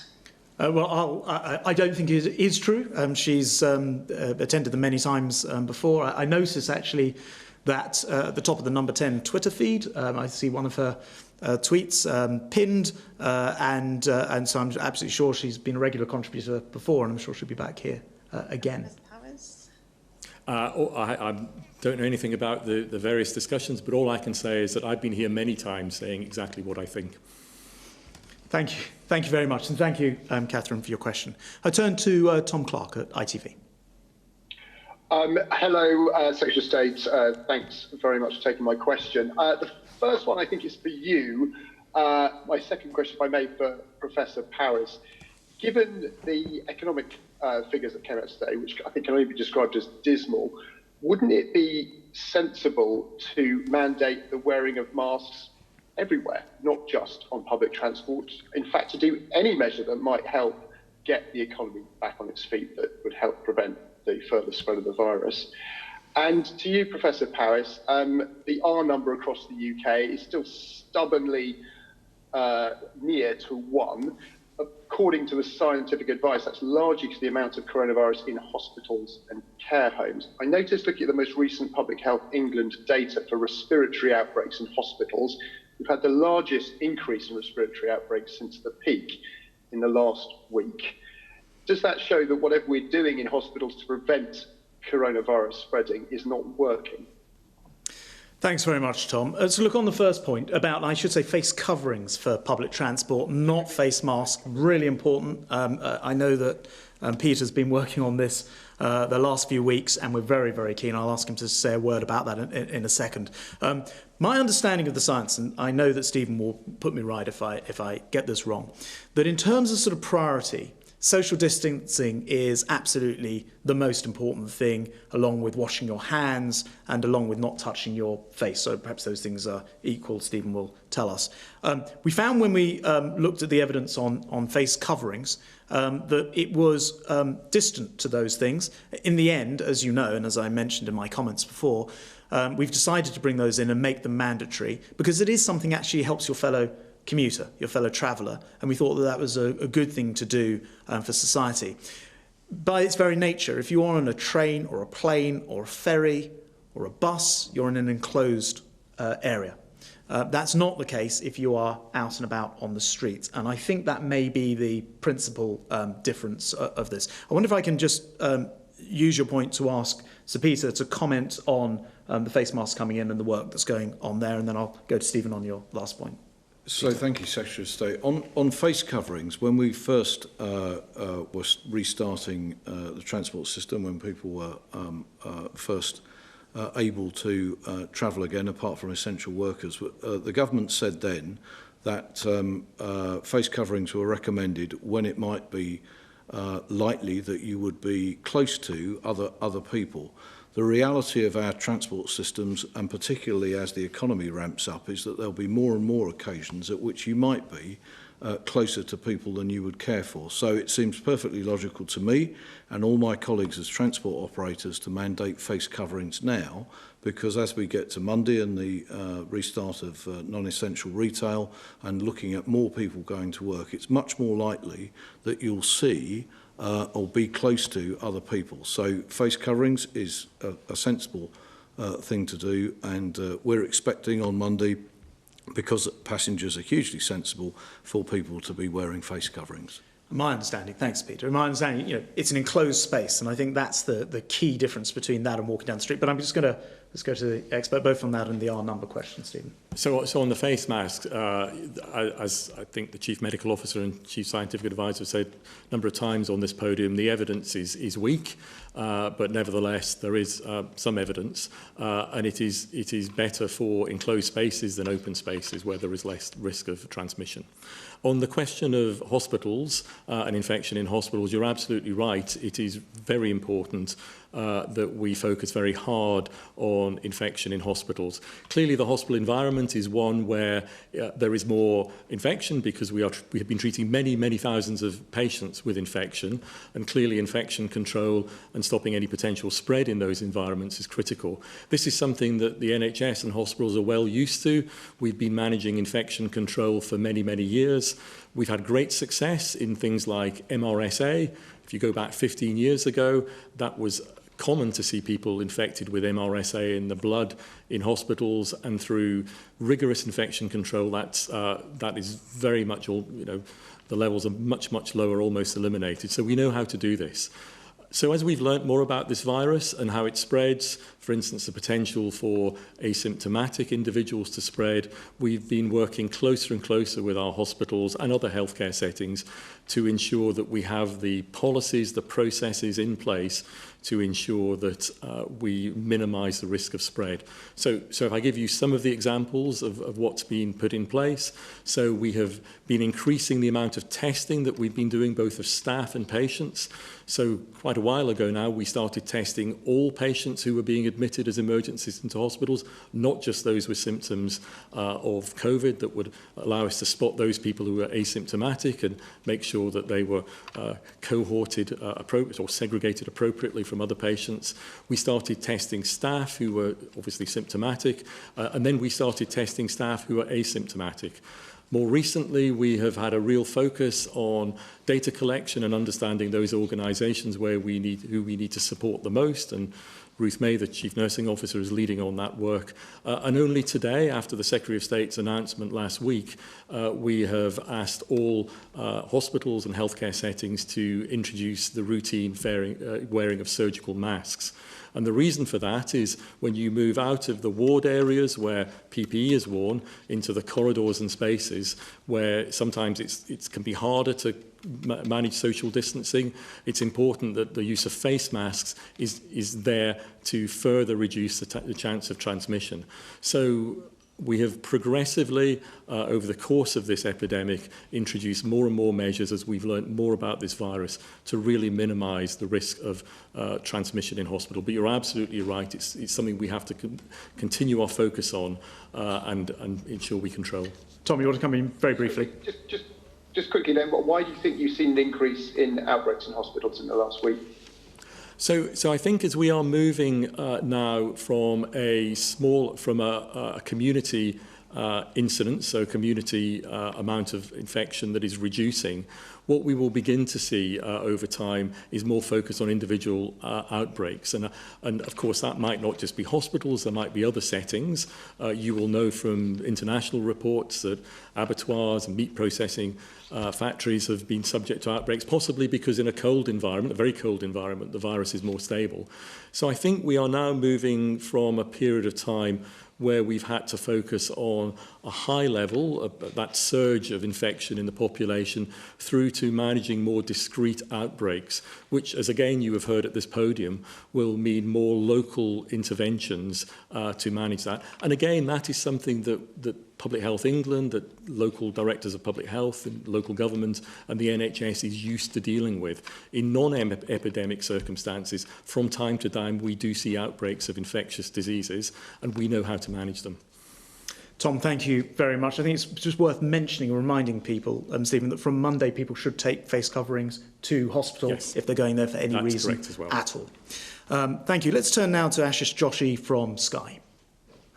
Well, I don't think it is true. She's attended them many times before. I noticed actually that at the top of the Number 10 Twitter feed, I see one of her tweets pinned, and so I'm absolutely sure she's been a regular contributor before, and I'm sure she'll be back here again. I don't know anything about the various discussions, but all I can say is that I've been here many times saying exactly what I think. Thank you. Thank you very much, and thank you, Catherine, for your question. I turn to Tom Clark at ITV. Hello, Secretary of State. Thanks very much for taking my question. The first one I think is for you. My second question, if I may, for Professor Powers. Given the economic figures that came out today, which I think can only be described as dismal, wouldn't it be sensible to mandate the wearing of masks everywhere, not just on public transport? In fact, to do any measure that might help get the economy back on its feet that would help prevent the further spread of the virus. And to you, Professor Powers, the R number across the UK is still stubbornly near to 1. According to the scientific advice, that's largely to the amount of coronavirus in hospitals and care homes. I noticed, looking at the most recent Public Health England data for respiratory outbreaks in hospitals, we've had the largest increase in respiratory outbreaks since the peak in the last week. Does that show that whatever we're doing in hospitals to prevent coronavirus spreading is not working? Thanks very much, Tom. So look, on the first point about, I should say, face coverings for public transport, not face masks, really important. I know that Peter's been working on this the last few weeks, and we're very, very keen. I'll ask him to say a word about that in a second. My understanding of the science, and I know that Stephen will put me right if I get this wrong, that in terms of sort of priority, social distancing is absolutely the most important thing, along with washing your hands and along with not touching your face. So perhaps those things are equal, Stephen will tell us. We found when we looked at the evidence on face coverings that it was distant to those things. In the end, as you know, and as I mentioned in my comments before, we've decided to bring those in and make them mandatory because it is something that actually helps your fellow commuter, your fellow traveller, and we thought that that was a good thing to do for society. By its very nature, if you are on a train or a plane or a ferry or a bus, you're in an enclosed area. That's not the case if you are out and about on the street, and I think that may be the principal difference of this. I wonder if I can just use your point to ask Sir Peter to comment on the face masks coming in and the work that's going on there, and then I'll go to Stephen on your last point. So thank you, Secretary of State. On face coverings, when we first were restarting the transport system, when people were first able to travel again, apart from essential workers, the government said then that face coverings were recommended when it might be likely that you would be close to other people. The reality of our transport systems, and particularly as the economy ramps up, is that there'll be more and more occasions at which you might be closer to people than you would care for. So it seems perfectly logical to me and all my colleagues as transport operators to mandate face coverings now, because as we get to Monday and the restart of non-essential retail and looking at more people going to work, it's much more likely that you'll see or be close to other people. So face coverings is a sensible thing to do, and we're expecting on Monday, because passengers are hugely sensible, for people to be wearing face coverings. My understanding, thanks Peter, my understanding, it's an enclosed space, and I think that's the key difference between that and walking down the street. But I'm just going to, let's go to the expert, both on that and the R number question, Stephen. So on the face mask, as I think the Chief Medical Officer and Chief Scientific Advisor said a number of times on this podium, the evidence is weak, but nevertheless there is some evidence, and it is better for enclosed spaces than open spaces where there is less risk of transmission. On the question of hospitals and infection in hospitals, you're absolutely right. It is very important that we focus very hard on infection in hospitals. Clearly, the hospital environment is one where there is more infection because we have been treating many thousands of patients with infection, and clearly infection control and stopping any potential spread in those environments is critical. This is something that the NHS and hospitals are well used to. We've been managing infection control for many years. We've had great success in things like MRSA. If you go back 15 years ago, that was common to see people infected with MRSA in the blood in hospitals, and through rigorous infection control, that is very much all, the levels are much lower, almost eliminated. So we know how to do this. So as we've learnt more about this virus and how it spreads, for instance, the potential for asymptomatic individuals to spread, we've been working closer and closer with our hospitals and other healthcare settings to ensure that we have the policies, the processes in place to ensure that we minimise the risk of spread. So if I give you some of the examples of what's been put in place, so we have been increasing the amount of testing that we've been doing, both of staff and patients. So quite a while ago now, we started testing all patients who were being admitted as emergencies into hospitals, not just those with symptoms of COVID, that would allow us to spot those people who were asymptomatic and make sure that they were cohorted appropriate or segregated appropriately from other patients. We started testing staff who were obviously symptomatic, and then we started testing staff who were asymptomatic. More recently, we have had a real focus on data collection and understanding those organisations who we need to support the most, and Ruth May, the Chief Nursing Officer, is leading on that work. And only today, after the Secretary of State's announcement last week, we have asked all hospitals and healthcare settings to introduce the routine wearing of surgical masks. And the reason for that is when you move out of the ward areas where PPE is worn into the corridors and spaces where sometimes it can be harder to manage social distancing, it's important that the use of face masks is there to further reduce the chance of transmission. So we have progressively, over the course of this epidemic, introduced more and more measures as we've learned more about this virus to really minimise the risk of transmission in hospital. But you're absolutely right, it's something we have to continue our focus on and ensure we control. Tom, you want to come in very briefly? Just quickly then, why do you think you've seen an increase in outbreaks in hospitals in the last week? So I think as we are moving now from a community incidence, so community amount of infection that is reducing, what we will begin to see over time is more focus on individual outbreaks. And of course, that might not just be hospitals, there might be other settings. You will know from international reports that abattoirs and meat processing factories have been subject to outbreaks, possibly because in a cold environment, a very cold environment, the virus is more stable. So I think we are now moving from a period of time where we've had to focus on a high level, that surge of infection in the population, through to managing more discrete outbreaks, which, as again you have heard at this podium, will mean more local interventions to manage that. And again, that is something that Public Health England, that local directors of public health and local government and the NHS is used to dealing with. In non-epidemic circumstances, from time to time, we do see outbreaks of infectious diseases, and we know how to manage them. Tom, thank you very much. I think it's just worth mentioning and reminding people, Stephen, that from Monday people should take face coverings to hospital if they're going there for any reason at all. Thank you. Let's turn now to Ashish Joshi from Sky.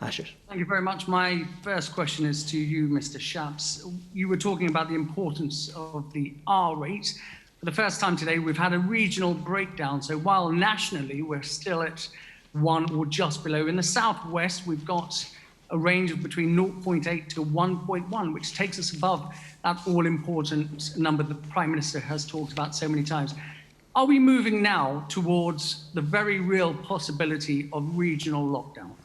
Ashish. Thank you very much. My first question is to you, Mr. Schatz. You were talking about the importance of the R rate. For the first time today, we've had a regional breakdown. So while nationally we're still at 1 or just below, in the southwest we've got a range of between 0.8 to 1.1, which takes us above that all-important number the Prime Minister has talked about so many times. Are we moving now towards the very real possibility of regional lockdowns?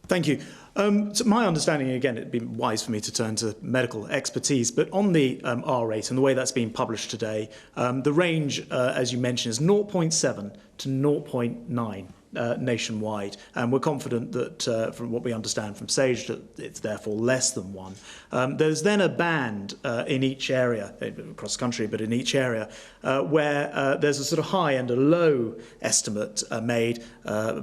Thank you. So my understanding, again, it'd be wise for me to turn to medical expertise, but on the R rate and the way that's been published today, the range, as you mentioned, is 0.7 to 0.9. Nationwide, and we're confident that from what we understand from SAGE that it's therefore less than 1. There's then a band in each area, across the country, but in each area, where there's a sort of high and a low estimate made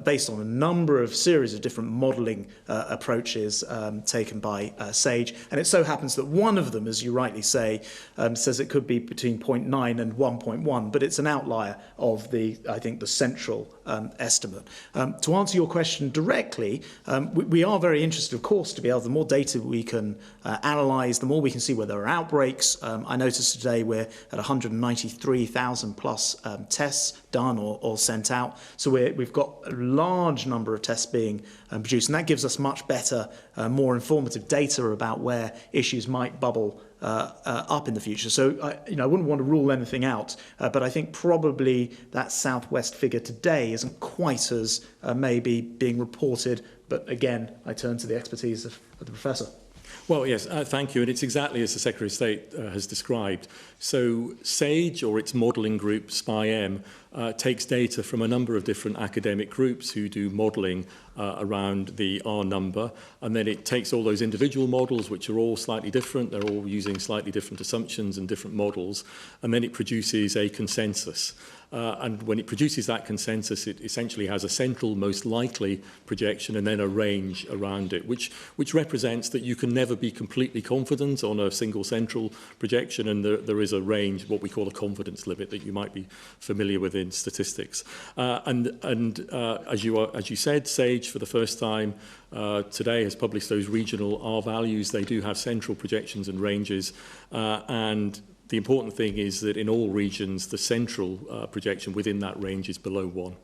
based on a number of series of different modelling approaches taken by SAGE, and it so happens that one of them, as you rightly say, says it could be between 0.9 and 1.1, but it's an outlier of the, I think, the central estimate. To answer your question directly, we are very interested, of course, to be able, the more data we can analyse, the more we can see where there are outbreaks. I noticed today we're at 193,000 plus tests done or sent out. So we've got a large number of tests being produced, and that gives us much better, more informative data about where issues might bubble up in the future. So I wouldn't want to rule anything out, but I think probably that southwest figure today isn't quite as maybe being reported. But again, I turn to the expertise of the Professor. Well, yes, thank you. And it's exactly as the Secretary of State has described. So SAGE, or its modelling group, SPI-M, takes data from a number of different academic groups who do modelling around the R number, and then it takes all those individual models, which are all slightly different, they're all using slightly different assumptions and different models, and then it produces a consensus. And when it produces that consensus, it essentially has a central most likely projection and then a range around it, which represents that you can never be completely confident on a single central projection, and there is a range, what we call a confidence limit, that you might be familiar with in statistics. As you said, SAGE for the first time today has published those regional R values. They do have central projections and ranges, and the important thing is that in all regions, the central projection within that range is below 1.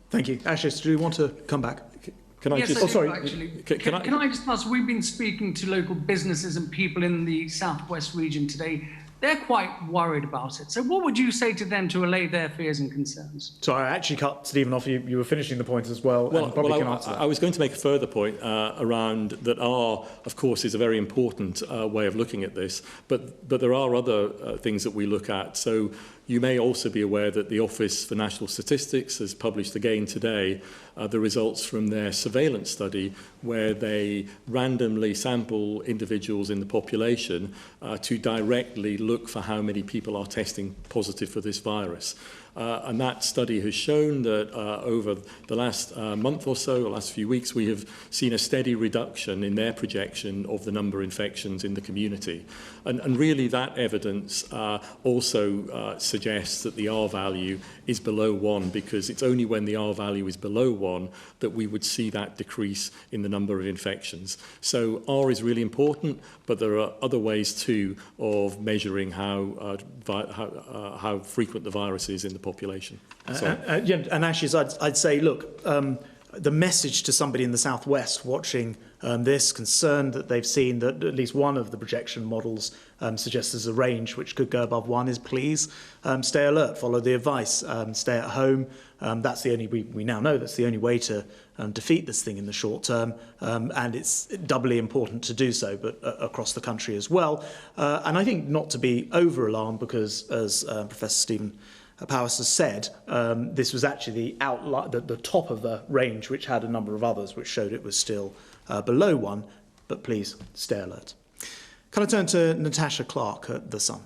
Thank you. Ashish, do you want to come back? Can I just ask, we've been speaking to local businesses and people in the southwest region today. they're quite worried about it. So what would you say to them to allay their fears and concerns? So I actually cut Stephen off. You were finishing the point as well. Well, and probably can answer that. I was going to make a further point around that R, of course, is a very important way of looking at this, but there are other things that we look at. So you may also be aware that the Office for National Statistics has published again today the results from their surveillance study, where they randomly sample individuals in the population to directly look for how many people are testing positive for this virus. And that study has shown that over the last month or so, or last few weeks, we have seen a steady reduction in their projection of the number of infections in the community. And really that evidence also suggests that the R value is below 1, because it's only when the R value is below 1 that we would see that decrease in the number of infections. So R is really important, but there are other ways too of measuring how frequent the virus is in the population. And Ashes, I'd say, look, the message to somebody in the southwest watching this, concerned that they've seen that at least one of the projection models suggests there's a range which could go above 1, is please stay alert, follow the advice, stay at home. That's the only, we now know that's the only way to defeat this thing in the short term, and it's doubly important to do so, but across the country as well. And I think not to be over alarmed, because as Professor Stephen Powis has said, this was actually the top of the range, which had a number of others which showed it was still below 1, but please stay alert. Can I turn to Natasha Clark at The Sun?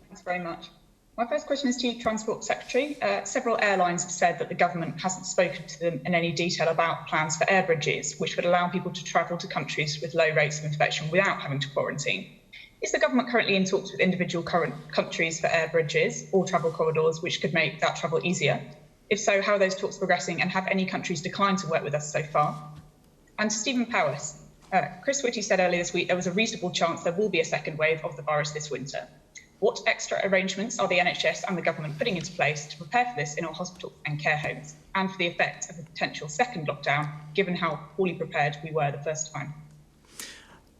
Thanks very much. My first question is to you, Transport Secretary. Several airlines have said that the government hasn't spoken to them in any detail about plans for air bridges, which would allow people to travel to countries with low rates of infection without having to quarantine. Is the government currently in talks with individual current countries for air bridges or travel corridors which could make that travel easier? If so, how are those talks progressing, and have any countries declined to work with us so far? And to Stephen Powis, Chris Whitty said earlier this week there was a reasonable chance there will be a second wave of the virus this winter. What extra arrangements are the NHS and the government putting into place to prepare for this in our hospitals and care homes, and for the effect of a potential second lockdown, given how poorly prepared we were the first time?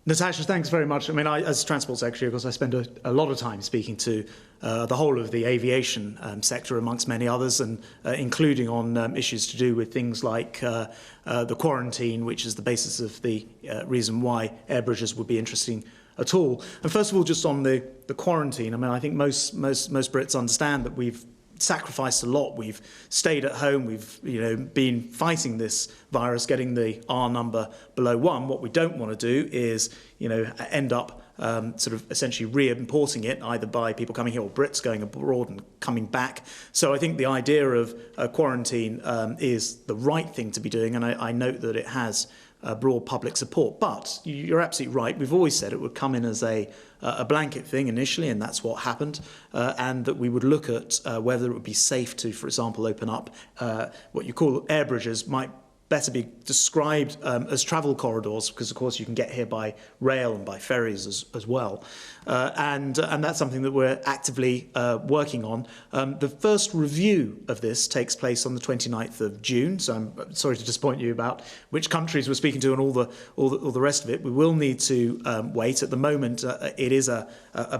Natasha, thanks very much. I mean, as Transport Secretary, of course, I spend a lot of time speaking to the whole of the aviation sector, amongst many others, and including on issues to do with things like the quarantine, which is the basis of the reason why air bridges would be interesting at all. And first of all, just on the quarantine, I mean, I think most Brits understand that we've sacrificed a lot. We've stayed at home. We've been fighting this virus, getting the R number below 1. What we don't want to do is end up sort of essentially re-importing it, either by people coming here or Brits going abroad and coming back. So I think the idea of quarantine is the right thing to be doing, and I note that it has broad public support. But you're absolutely right. We've always said it would come in as a blanket thing initially, and that's what happened, and that we would look at whether it would be safe to, for example, open up what you call air bridges, might better be described as travel corridors, because of course you can get here by rail and by ferries as well. And that's something that we're actively working on. The first review of this takes place on the 29th of June, so I'm sorry to disappoint you about which countries we're speaking to and all the rest of it. We will need to wait. At the moment, it is a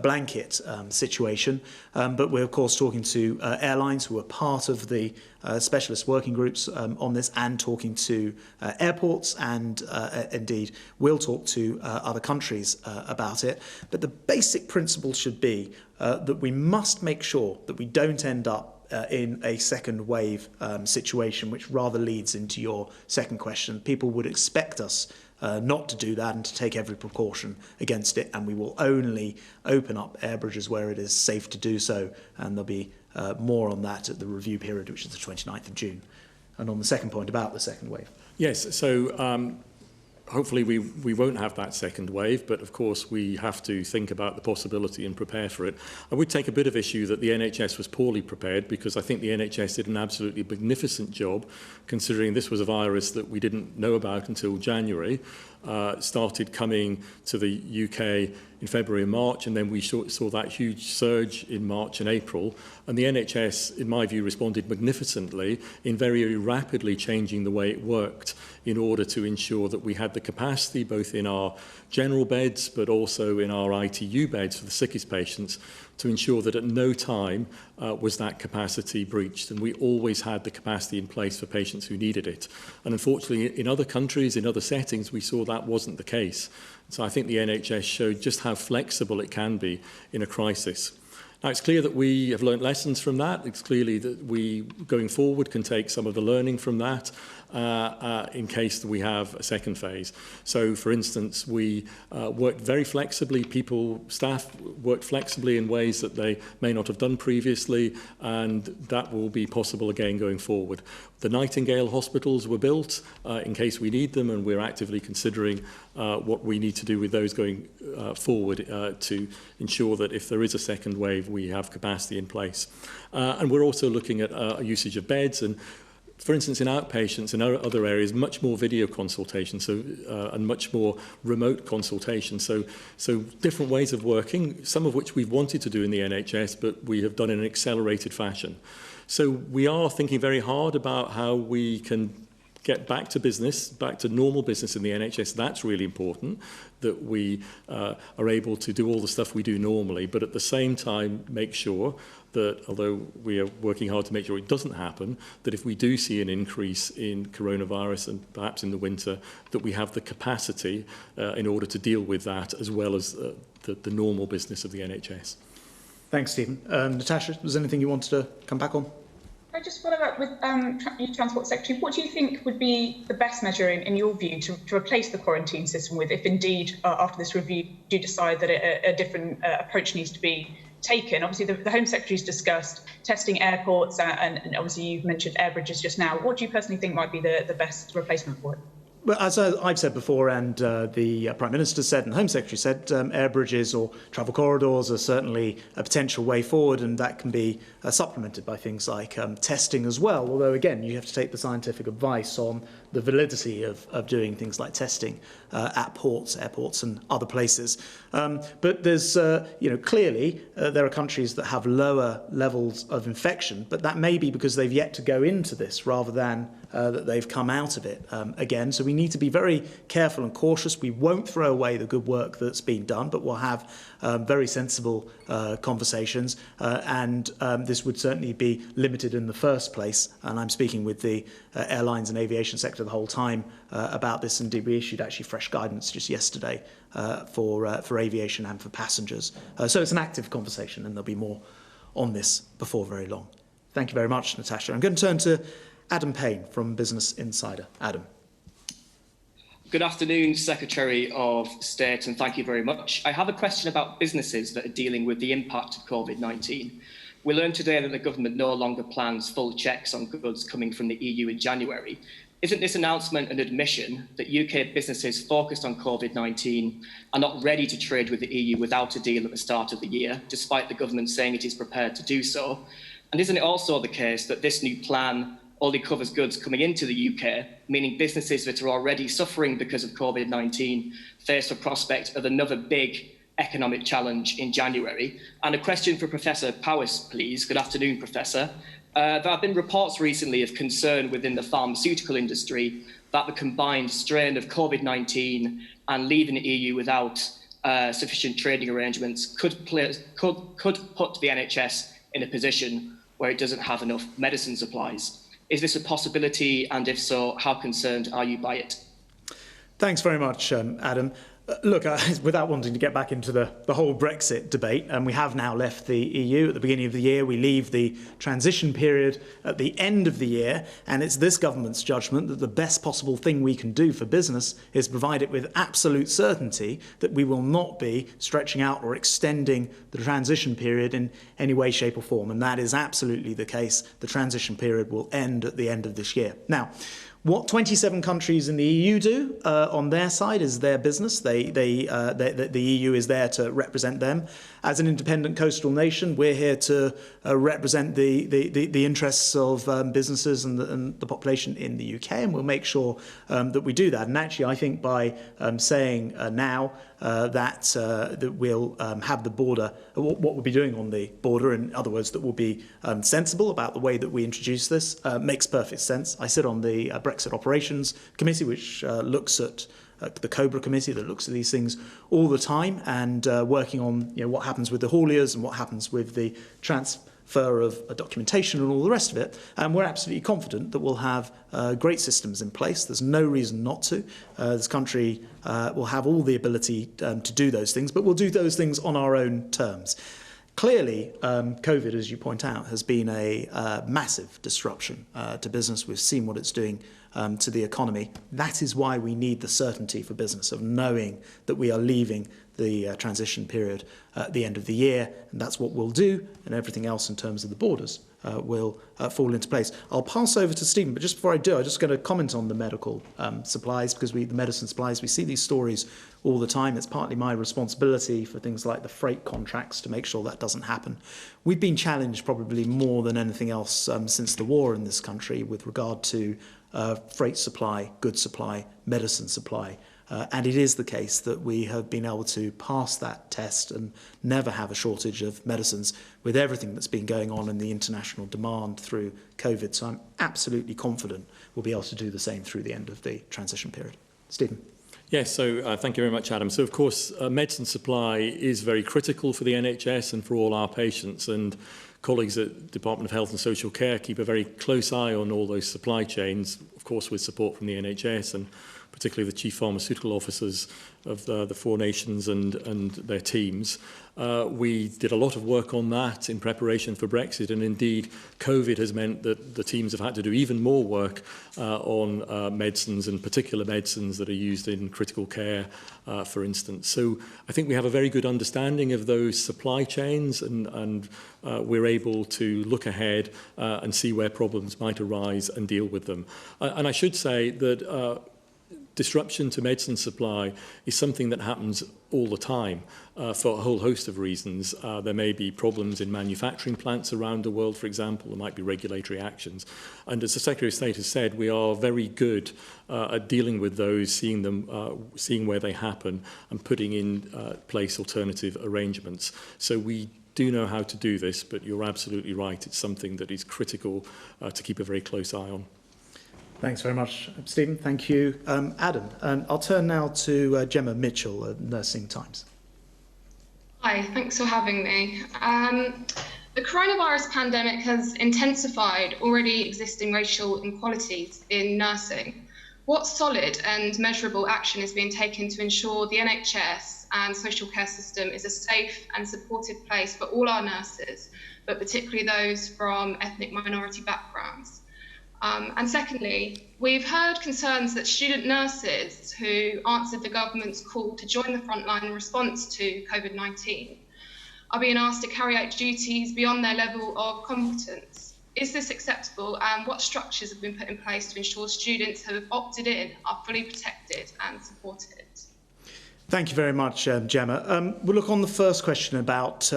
blanket situation, but we're of course talking to airlines who are part of the specialist working groups on this, and talking to airports, and indeed we'll talk to other countries about it. But the basic principle should be that we must make sure that we don't end up in a second wave situation, which rather leads into your second question. People would expect us not to do that and to take every precaution against it, and we will only open up air bridges where it is safe to do so, and there'll be more on that at the review period, which is the 29th of June. And on the second point about the second wave. Yes, so hopefully we won't have that second wave, but of course we have to think about the possibility and prepare for it. I would take a bit of issue that the NHS was poorly prepared, because I think the NHS did an absolutely magnificent job, considering this was a virus that we didn't know about until January. started coming to the UK in February and March, and then we saw that huge surge in March and April. And the NHS, in my view, responded magnificently in very rapidly changing the way it worked in order to ensure that we had the capacity both in our general beds but also in our ITU beds for the sickest patients to ensure that at no time was that capacity breached, and we always had the capacity in place for patients who needed it. And unfortunately, in other countries, in other settings, we saw that wasn't the case. So I think the NHS showed just how flexible it can be in a crisis. Now, it's clear that we have learnt lessons from that. It's clearly that we, going forward, can take some of the learning from that in case we have a second phase. So, for instance, we worked very flexibly. Staff worked flexibly in ways that they may not have done previously, and that will be possible again going forward. The Nightingale hospitals were built in case we need them, and we're actively considering what we need to do with those going forward to ensure that if there is a second wave, we have capacity in place. And we're also looking at usage of beds and, for instance, in outpatients and other areas, much more video consultation and much more remote consultation. So different ways of working, some of which we've wanted to do in the NHS, but we have done in an accelerated fashion. So we are thinking very hard about how we can get back to business, back to normal business in the NHS. That's really important, that we are able to do all the stuff we do normally, but at the same time make sure that, although we are working hard to make sure it doesn't happen, that if we do see an increase in coronavirus and perhaps in the winter, that we have the capacity in order to deal with that, as well as the normal business of the NHS. Thanks, Stephen. Natasha, was there anything you wanted to come back on? I just follow up with you, Transport Secretary. What do you think would be the best measure, in your view, to replace the quarantine system with, if indeed, after this review, you decide that a different approach needs to be taken? Obviously, the Home Secretary's discussed testing airports, and obviously you've mentioned air bridges just now. What do you personally think might be the best replacement for it? Well, as I've said before, and the Prime Minister said and the Home Secretary said, air bridges or travel corridors are certainly a potential way forward, and that can be supplemented by things like testing as well. Although, again, you have to take the scientific advice on the validity of doing things like testing at ports, airports and other places. But there's, clearly there are countries that have lower levels of infection, but that may be because they've yet to go into this rather than that they've come out of it again. So we need to be very careful and cautious. We won't throw away the good work that's been done, but we'll have very sensible conversations. And this would certainly be limited in the first place. And I'm speaking with the airlines and aviation sector the whole time about this. Indeed, we issued actually fresh guidance just yesterday for aviation and for passengers. So it's an active conversation, and there'll be more on this before very long. Thank you very much, Natasha. I'm going to turn to Adam Payne from Business Insider. Adam. Good afternoon, Secretary of State, and thank you very much. I have a question about businesses that are dealing with the impact of COVID-19. We learned today that the government no longer plans full checks on goods coming from the EU in January. Isn't this announcement an admission that UK businesses focused on COVID-19 are not ready to trade with the EU without a deal at the start of the year, despite the government saying it is prepared to do so? And isn't it also the case that this new plan only covers goods coming into the UK, meaning businesses that are already suffering because of COVID-19 face the prospect of another big economic challenge in January? And a question for Professor Powys, please. Good afternoon, Professor. There have been reports recently of concern within the pharmaceutical industry that the combined strain of COVID-19 and leaving the EU without sufficient trading arrangements could put the NHS in a position where it doesn't have enough medicine supplies. Is this a possibility? And if so, how concerned are you by it? Thanks very much, Adam. Look, without wanting to get back into the whole Brexit debate, and we have now left the EU at the beginning of the year. We leave the transition period at the end of the year, and it's this government's judgment that the best possible thing we can do for business is provide it with absolute certainty that we will not be stretching out or extending the transition period in any way, shape or form. And that is absolutely the case. The transition period will end at the end of this year. Now, What 27 countries in the EU do on their side is their business. The EU is there to represent them. As an independent coastal nation, we're here to represent the interests of businesses and the population in the UK, and we'll make sure that we do that. And actually, I think by saying now that we'll have the border, what we'll be doing on the border, in other words, that we'll be sensible about the way that we introduce this, makes perfect sense. I sit on the Brexit Operations Committee, which looks at the COBRA committee that looks at these things all the time, and working on what happens with the hauliers and what happens with the transfer of documentation and all the rest of it. And we're absolutely confident that we'll have great systems in place. There's no reason not to. This country will have all the ability to do those things, but we'll do those things on our own terms. Clearly, COVID, as you point out, has been a massive disruption to business. We've seen what it's doing to the economy. That is why we need the certainty for business of knowing that we are leaving the transition period at the end of the year, and that's what we'll do, and everything else in terms of the borders will fall into place. I'll pass over to Stephen, but just before I do, I'm just going to comment on the medical supplies, because the medicine supplies, we see these stories all the time. It's partly my responsibility for things like the freight contracts to make sure that doesn't happen. We've been challenged probably more than anything else since the war in this country with regard to freight supply, goods supply, medicine supply. And it is the case that we have been able to pass that test and never have a shortage of medicines with everything that's been going on in the international demand through COVID. So I'm absolutely confident we'll be able to do the same through the end of the transition period. Stephen. Yes, so thank you very much, Adam. So, of course, medicine supply is very critical for the NHS and for all our patients. And colleagues at the Department of Health and Social Care keep a very close eye on all those supply chains, of course, with support from the NHS and particularly the chief pharmaceutical officers of the four nations and their teams. We did a lot of work on that in preparation for Brexit, and indeed COVID has meant that the teams have had to do even more work on medicines, and particular medicines that are used in critical care, for instance. So I think we have a very good understanding of those supply chains, and we're able to look ahead and see where problems might arise and deal with them. And I should say that disruption to medicine supply is something that happens all the time for a whole host of reasons. There may be problems in manufacturing plants around the world, for example. There might be regulatory actions. And as the Secretary of State has said, we are very good at dealing with those, seeing where they happen and putting in place alternative arrangements. So we do know how to do this, but you're absolutely right. It's something that is critical to keep a very close eye on. Thanks very much, Stephen. Thank you, Adam. And I'll turn now to Gemma Mitchell at Nursing Times. Hi, thanks for having me. The coronavirus pandemic has intensified already existing racial inequalities in nursing. What solid and measurable action is being taken to ensure the NHS and social care system is a safe and supportive place for all our nurses, but particularly those from ethnic minority backgrounds? And secondly, we've heard concerns that student nurses who answered the government's call to join the frontline in response to COVID-19 are being asked to carry out duties beyond their level of competence. Is this acceptable, and what structures have been put in place to ensure students who have opted in are fully protected and supported? Thank you very much, Gemma. We'll look on the first question about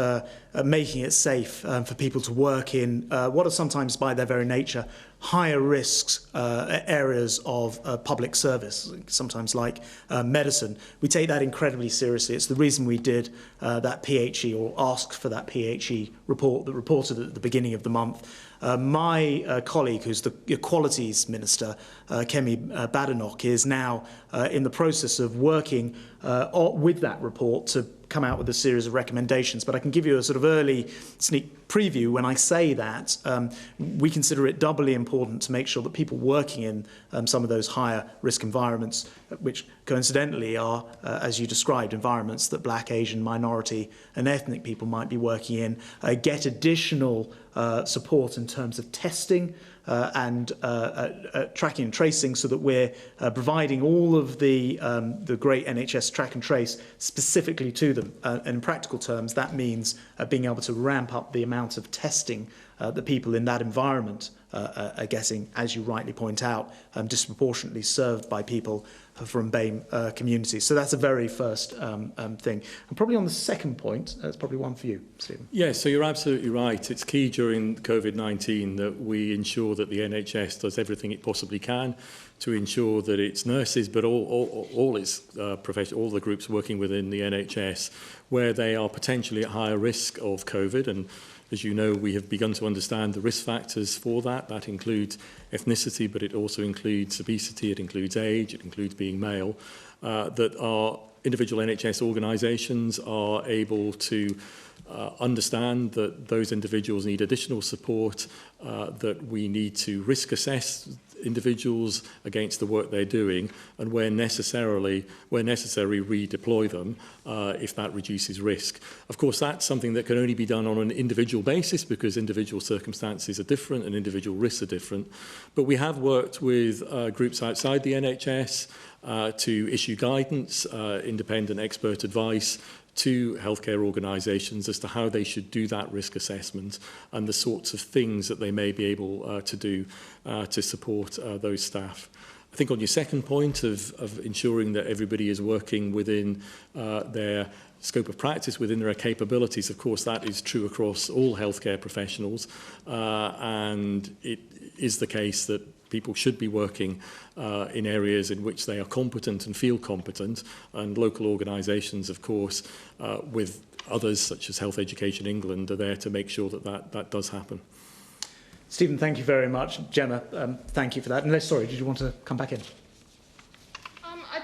making it safe for people to work in what are sometimes, by their very nature, higher risks areas of public service, sometimes like medicine. We take that incredibly seriously. It's the reason we did that PHE, or asked for that PHE report that reported at the beginning of the month. My colleague, who's the Equalities Minister, Kemi Badenoch, is now in the process of working with that report to come out with a series of recommendations. But I can give you a sort of early sneak preview. When I say that, we consider it doubly important to make sure that people working in some of those higher risk environments, which coincidentally are, as you described, environments that Black, Asian, minority and ethnic people might be working in, get additional support in terms of testing and tracking and tracing, so that we're providing all of the great NHS track and trace specifically to them. And in practical terms, that means being able to ramp up the amount of testing that people in that environment are getting, as you rightly point out, disproportionately served by people from BAME communities. So that's a very first thing. And probably on the second point, that's probably one for you, Stephen. Yes, so you're absolutely right. It's key during COVID-19 that we ensure that the NHS does everything it possibly can to ensure that its nurses, but all its all the groups working within the NHS, where they are potentially at higher risk of COVID. And as you know, we have begun to understand the risk factors for that. That includes ethnicity, but it also includes obesity, it includes age, it includes being male, that our individual NHS organisations are able to understand that those individuals need additional support, that we need to risk assess individuals against the work they're doing, and where necessary, redeploy them if that reduces risk. Of course, that's something that can only be done on an individual basis because individual circumstances are different and individual risks are different. But we have worked with groups outside the NHS to issue guidance, independent expert advice to healthcare organisations as to how they should do that risk assessment and the sorts of things that they may be able to do to support those staff. I think on your second point of ensuring that everybody is working within their scope of practice, within their capabilities, of course that is true across all healthcare professionals, and it is the case that people should be working in areas in which they are competent and feel competent, and local organisations, of course, with others such as Health Education England, are there to make sure that that does happen. Stephen, thank you very much. Gemma, thank you for that. And sorry, did you want to come back in?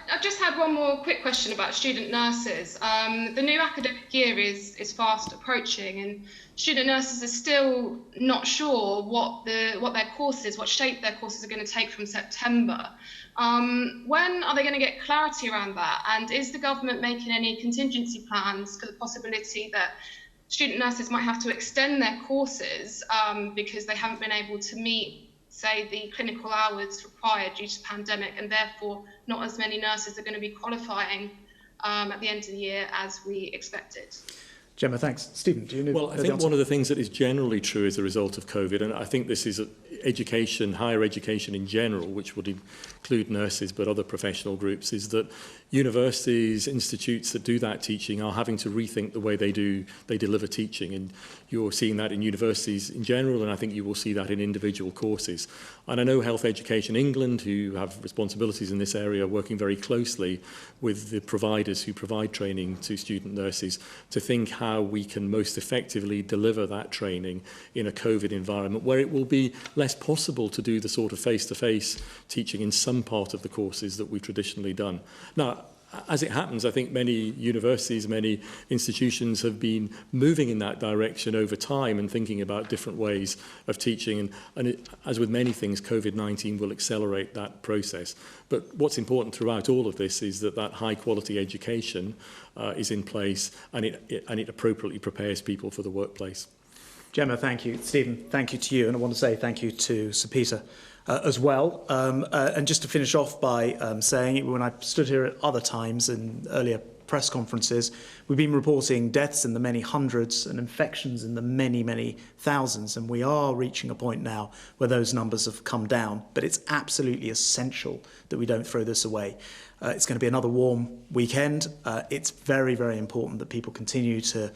I've just had one more quick question about student nurses. The new academic year is fast approaching, and student nurses are still not sure what their courses, what shape their courses are going to take from September. When are they going to get clarity around that? And is the government making any contingency plans for the possibility that student nurses might have to extend their courses because they haven't been able to meet, say, the clinical hours required due to the pandemic, and therefore not as many nurses are going to be qualifying at the end of the year as we expected? Gemma, thanks. Stephen, do you know? Well, I think one of the things that is generally true as a result of COVID, and I think this is education, higher education in general, which would include nurses but other professional groups, is that universities, institutes that do that teaching are having to rethink the way they deliver teaching. And you're seeing that in universities in general, and I think you will see that in individual courses. And I know Health Education England, who have responsibilities in this area, are working very closely with the providers who provide training to student nurses to think how we can most effectively deliver that training in a COVID environment where it will be less possible to do the sort of face-to-face teaching in some part of the courses that we've traditionally done. Now, as it happens, I think many universities, many institutions have been moving in that direction over time and thinking about different ways of teaching. And as with many things, COVID-19 will accelerate that process. But what's important throughout all of this is that high-quality education is in place and it appropriately prepares people for the workplace. Gemma, thank you. Stephen, thank you to you. And I want to say thank you to Sir Peter as well. And just to finish off by saying, when I stood here at other times in earlier press conferences, we've been reporting deaths in the many hundreds and infections in the many, many thousands. And we are reaching a point now where those numbers have come down. But it's absolutely essential that we don't throw this away. It's going to be another warm weekend. It's very, very important that people continue to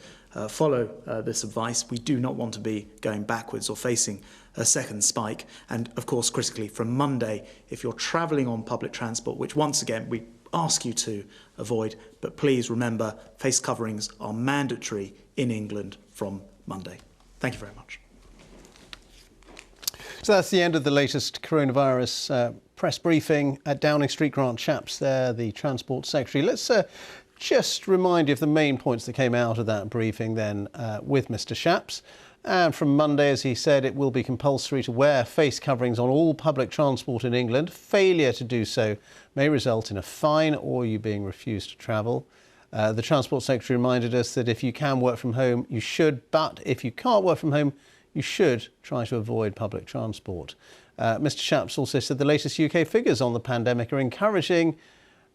follow this advice. We do not want to be going backwards or facing a second spike. And of course, critically, from Monday, if you're travelling on public transport, which once again we ask you to avoid, but please remember, face coverings are mandatory in England from Monday. Thank you very much. So that's the end of the latest coronavirus press briefing at Downing Street. Grant Shapps there, the Transport Secretary. Let's just remind you of the main points that came out of that briefing then with Mr Shapps. And from Monday, as he said, it will be compulsory to wear face coverings on all public transport in England. Failure to do so may result in a fine or you being refused to travel. The Transport Secretary reminded us that if you can work from home, you should, but if you can't work from home, you should try to avoid public transport. Mr Shapps also said the latest UK figures on the pandemic are encouraging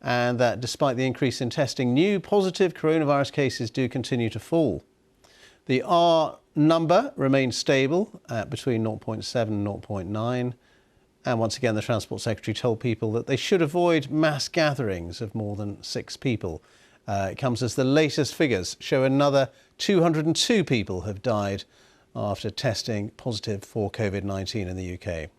and that despite the increase in testing, new positive coronavirus cases do continue to fall. The number remains stable at between 0.7 and 0.9. And once again, the Transport Secretary told people that they should avoid mass gatherings of more than 6 people. It comes as the latest figures show another 202 people have died after testing positive for COVID-19 in the UK.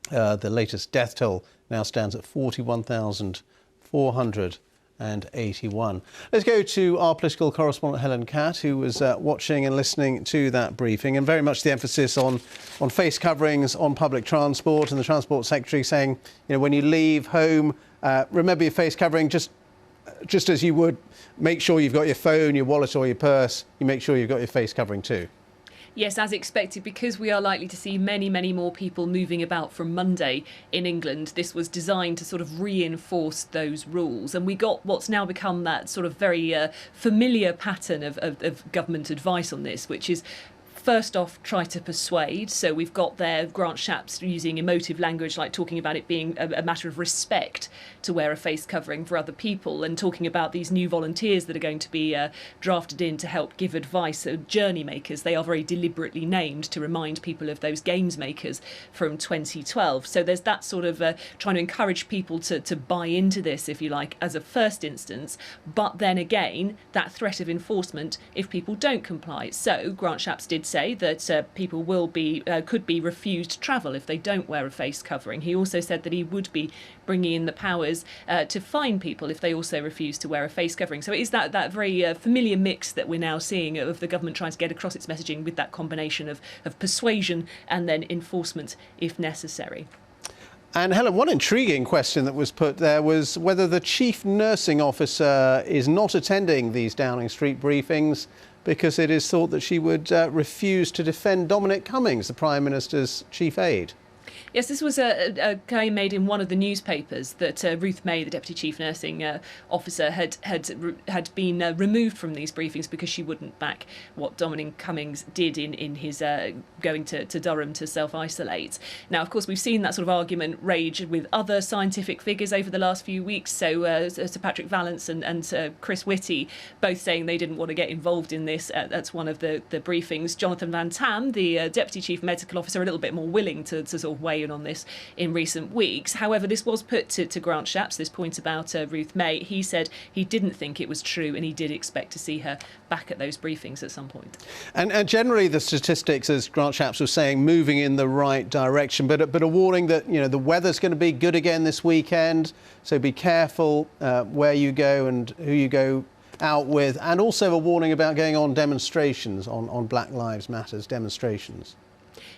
The latest death toll now stands at 41,481. Let's go to our political correspondent Helen Catt, who was watching and listening to that briefing, and very much the emphasis on face coverings on public transport, and the Transport Secretary saying, you know, when you leave home, remember your face covering, just as you would make sure you've got your phone, your wallet or your purse, you make sure you've got your face covering too. Yes, as expected, because we are likely to see many, many more people moving about from Monday in England. This was designed to sort of reinforce those rules. And we got what's now become that sort of very familiar pattern of government advice on this, which is first off, try to persuade. So we've got there Grant Shapps using emotive language, like talking about it being a matter of respect to wear a face covering for other people, and talking about these new volunteers that are going to be drafted in to help give advice. So journey makers, they are very deliberately named to remind people of those games makers from 2012. So there's that sort of trying to encourage people to buy into this, if you like, as a first instance. But then again, that threat of enforcement if people don't comply. So Grant Shapps did say that people will be could be refused travel if they don't wear a face covering. He also said that he would be bringing in the powers to fine people if they also refuse to wear a face covering. So it is that very familiar mix that we're now seeing of the government trying to get across its messaging with that combination of persuasion and then enforcement if necessary. And Helen, one intriguing question that was put there was whether the Chief Nursing Officer is not attending these Downing Street briefings because it is thought that she would refuse to defend Dominic Cummings, the Prime Minister's chief aide. Yes, this was a claim made in one of the newspapers that Ruth May, the Deputy Chief Nursing Officer, had been removed from these briefings because she wouldn't back what Dominic Cummings did in his going to Durham to self-isolate. Now, of course, we've seen that sort of argument rage with other scientific figures over the last few weeks. So Sir Patrick Vallance and Chris Whitty both saying they didn't want to get involved in this. That's one of the briefings. Jonathan Van Tam, the Deputy Chief Medical Officer, a little bit more willing to sort of weigh in on this in recent weeks. However, this was put to Grant Shapps, this point about Ruth May. He said he didn't think it was true and he did expect to see her back at those briefings at some point. And generally the statistics, as Grant Shapps was saying, moving in the right direction, but a warning that, you know, the weather's going to be good again this weekend, so be careful where you go and who you go out with, and also a warning about going on demonstrations, on Black Lives Matters demonstrations.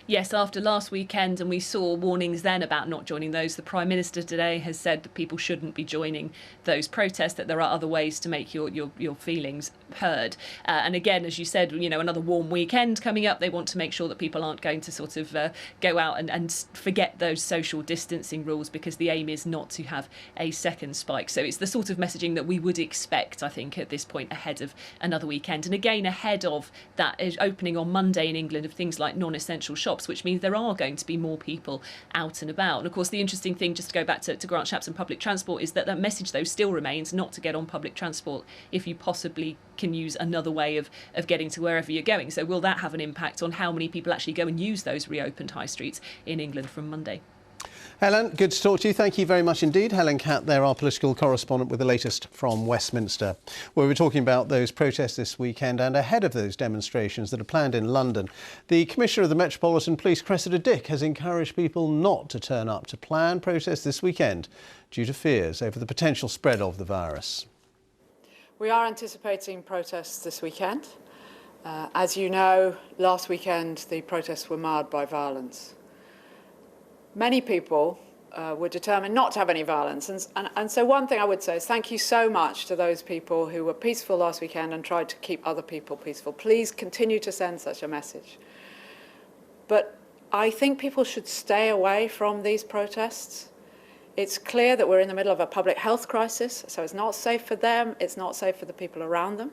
Yes, after last weekend, and we saw warnings then about not joining those, the Prime Minister today has said that people shouldn't be joining those protests, that there are other ways to make your feelings heard. And again, as you said, you know, another warm weekend coming up. They want to make sure that people aren't going to sort of go out and forget those social distancing rules, because the aim is not to have a second spike. So it's the sort of messaging that we would expect, I think, at this point ahead of another weekend. And again, ahead of that opening on Monday in England of things like non-essential shops, which means there are going to be more people out and about. And of course, the interesting thing, just to go back to Grant Shapps and public transport, is that message, though, still remains not to get on public transport if you possibly can use another way of getting to wherever you're going. So will that have an impact on how many people actually go and use those reopened high streets in England from Monday? Helen, good to talk to you. Thank you very much indeed. Helen Catt there, our political correspondent, with the latest from Westminster. Well, we're talking about those protests this weekend and ahead of those demonstrations that are planned in London. The Commissioner of the Metropolitan Police, Cressida Dick, has encouraged people not to turn up to planned protests this weekend due to fears over the potential spread of the virus. We are anticipating protests this weekend. As you know, last weekend the protests were marred by violence. Many people were determined not to have any violence. And so one thing I would say is thank you so much to those people who were peaceful last weekend and tried to keep other people peaceful. Please continue to send such a message. But I think people should stay away from these protests. It's clear that we're in the middle of a public health crisis, so it's not safe for them, it's not safe for the people around them.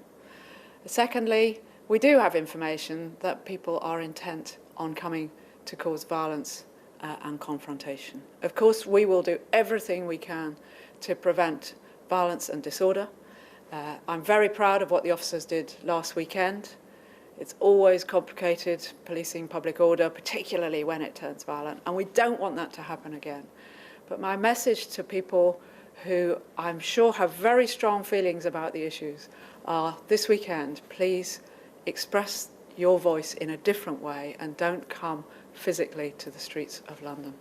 Secondly, we do have information that people are intent on coming to cause violence and confrontation. Of course, we will do everything we can to prevent violence and disorder. I'm very proud of what the officers did last weekend. It's always complicated policing public order, particularly when it turns violent, and we don't want that to happen again. But my message to people who I'm sure have very strong feelings about the issues are, this weekend, please express your voice in a different way and don't come physically to the streets of London.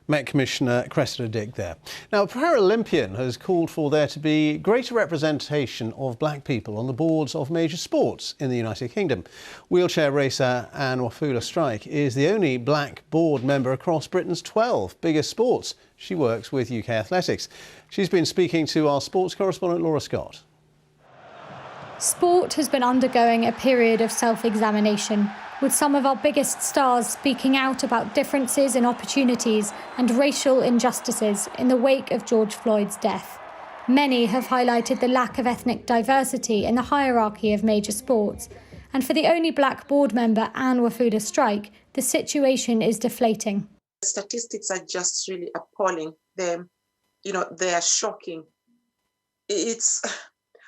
Met Commissioner Cressida Dick there. Now, a Paralympian has called for there to be greater representation of black people on the boards of major sports in the United Kingdom. Wheelchair racer Anne Wafula Strike is the only black board member across Britain's 12 biggest sports. She works with UK Athletics. She's been speaking to our sports correspondent Laura Scott. Sport has been undergoing a period of self-examination, with some of our biggest stars speaking out about differences in opportunities and racial injustices in the wake of George Floyd's death. Many have highlighted the lack of ethnic diversity in the hierarchy of major sports. And for the only black board member, Anne Wafula Strike, the situation is deflating. The statistics are just really appalling. They are shocking.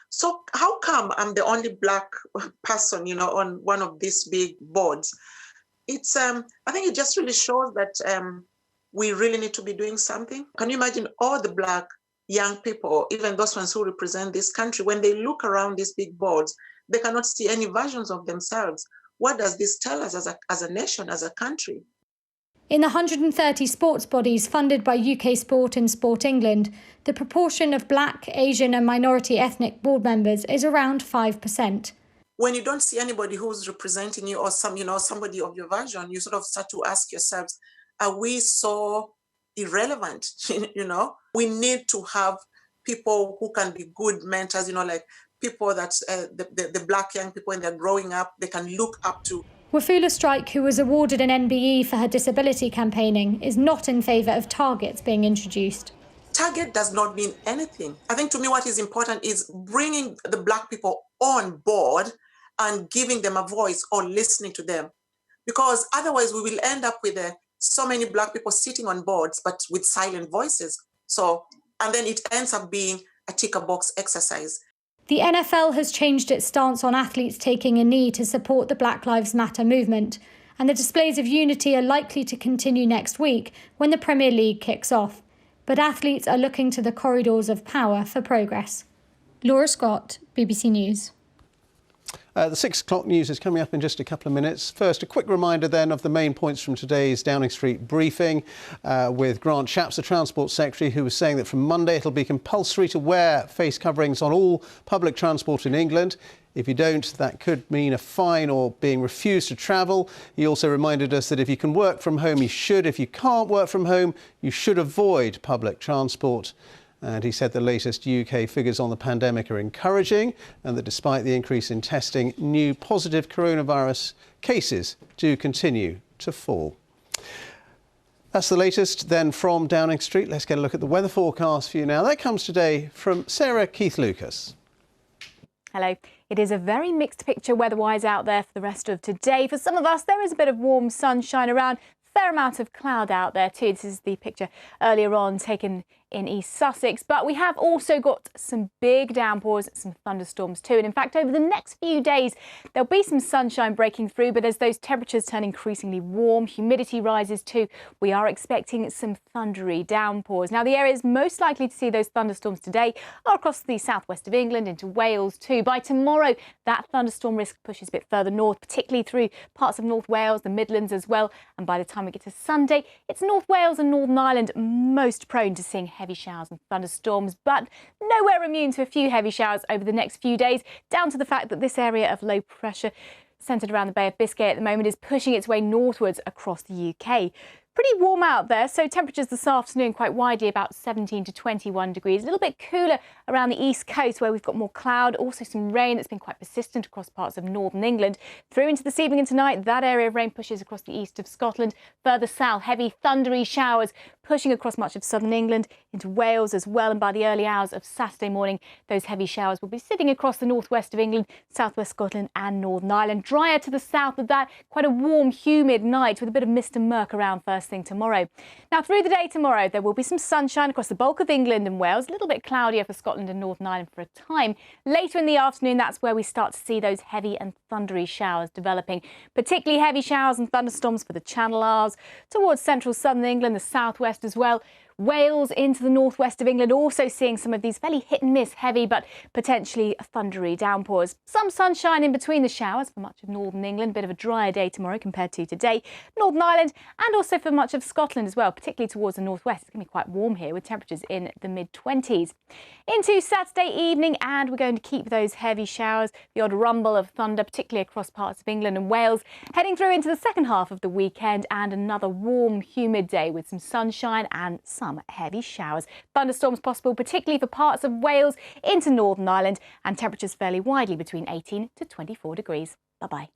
So how come I'm the only black person, on one of these big boards? I think it just really shows that we really need to be doing something. Can you imagine all the black young people, even those ones who represent this country, when they look around these big boards, they cannot see any versions of themselves. What does this tell us as a nation, as a country? In the 130 sports bodies funded by UK Sport and Sport England, the proportion of black, Asian and minority ethnic board members is around 5%. When you don't see anybody who's representing you or somebody of your version, you sort of start to ask yourselves, are we so irrelevant? We need to have people who can be good mentors, like people that the black young people when they're growing up, they can look up to. Wafula Strike, who was awarded an NBE for her disability campaigning, is not in favour of targets being introduced. Target does not mean anything. I think to me what is important is bringing the black people on board and giving them a voice or listening to them. Because otherwise we will end up with so many black people sitting on boards but with silent voices. And then it ends up being a tick-a-box exercise. The NFL has changed its stance on athletes taking a knee to support the Black Lives Matter movement, and the displays of unity are likely to continue next week when the Premier League kicks off. But athletes are looking to the corridors of power for progress. Laura Scott, BBC News. The 6 o'clock news is coming up in just a couple of minutes. First, a quick reminder then of the main points from today's Downing Street briefing with Grant Shapps, the Transport Secretary, who was saying that from Monday it'll be compulsory to wear face coverings on all public transport in England. If you don't, that could mean a fine or being refused to travel. He also reminded us that if you can work from home, you should. If you can't work from home, you should avoid public transport. And he said the latest UK figures on the pandemic are encouraging and that despite the increase in testing, new positive coronavirus cases do continue to fall. That's the latest then from Downing Street. Let's get a look at the weather forecast for you now. That comes today from Sarah Keith-Lucas. Hello. It is a very mixed picture weather-wise out there for the rest of today. For some of us, there is a bit of warm sunshine around. Fair amount of cloud out there too. This is the picture earlier on taken in East Sussex, but we have also got some big downpours, some thunderstorms too. And in fact, over the next few days, there'll be some sunshine breaking through, but as those temperatures turn increasingly warm, humidity rises too, we are expecting some thundery downpours. Now, the areas most likely to see those thunderstorms today are across the southwest of England into Wales too. By tomorrow, that thunderstorm risk pushes a bit further north, particularly through parts of North Wales, the Midlands as well. And by the time we get to Sunday, it's North Wales and Northern Ireland most prone to seeing heavy showers and thunderstorms, but nowhere immune to a few heavy showers over the next few days, down to the fact that this area of low pressure centred around the Bay of Biscay at the moment is pushing its way northwards across the UK. Pretty warm out there, so temperatures this afternoon quite widely about 17 to 21 degrees. A little bit cooler around the east coast where we've got more cloud, also some rain that's been quite persistent across parts of northern England. Through into this evening and tonight, that area of rain pushes across the east of Scotland. Further south, heavy thundery showers pushing across much of southern England into Wales as well. And by the early hours of Saturday morning, those heavy showers will be sitting across the northwest of England, southwest Scotland and Northern Ireland. Drier to the south of that, quite a warm, humid night with a bit of mist and murk around first thing tomorrow. Now, through the day tomorrow, there will be some sunshine across the bulk of England and Wales, a little bit cloudier for Scotland and Northern Ireland for a time. Later in the afternoon, that's where we start to see those heavy and thundery showers developing, particularly heavy showers and thunderstorms for the Channel Isles, towards central southern England, the southwest as well. Wales into the northwest of England, also seeing some of these fairly hit and miss heavy but potentially thundery downpours. Some sunshine in between the showers for much of northern England, bit of a drier day tomorrow compared to today. Northern Ireland and also for much of Scotland as well, particularly towards the northwest. It's going to be quite warm here with temperatures in the mid-20s. Into Saturday evening, and we're going to keep those heavy showers, the odd rumble of thunder, particularly across parts of England and Wales, heading through into the second half of the weekend, and another warm, humid day with some sunshine and some heavy showers. Thunderstorms possible, particularly for parts of Wales into Northern Ireland, and temperatures fairly widely between 18 to 24 degrees. Bye-bye.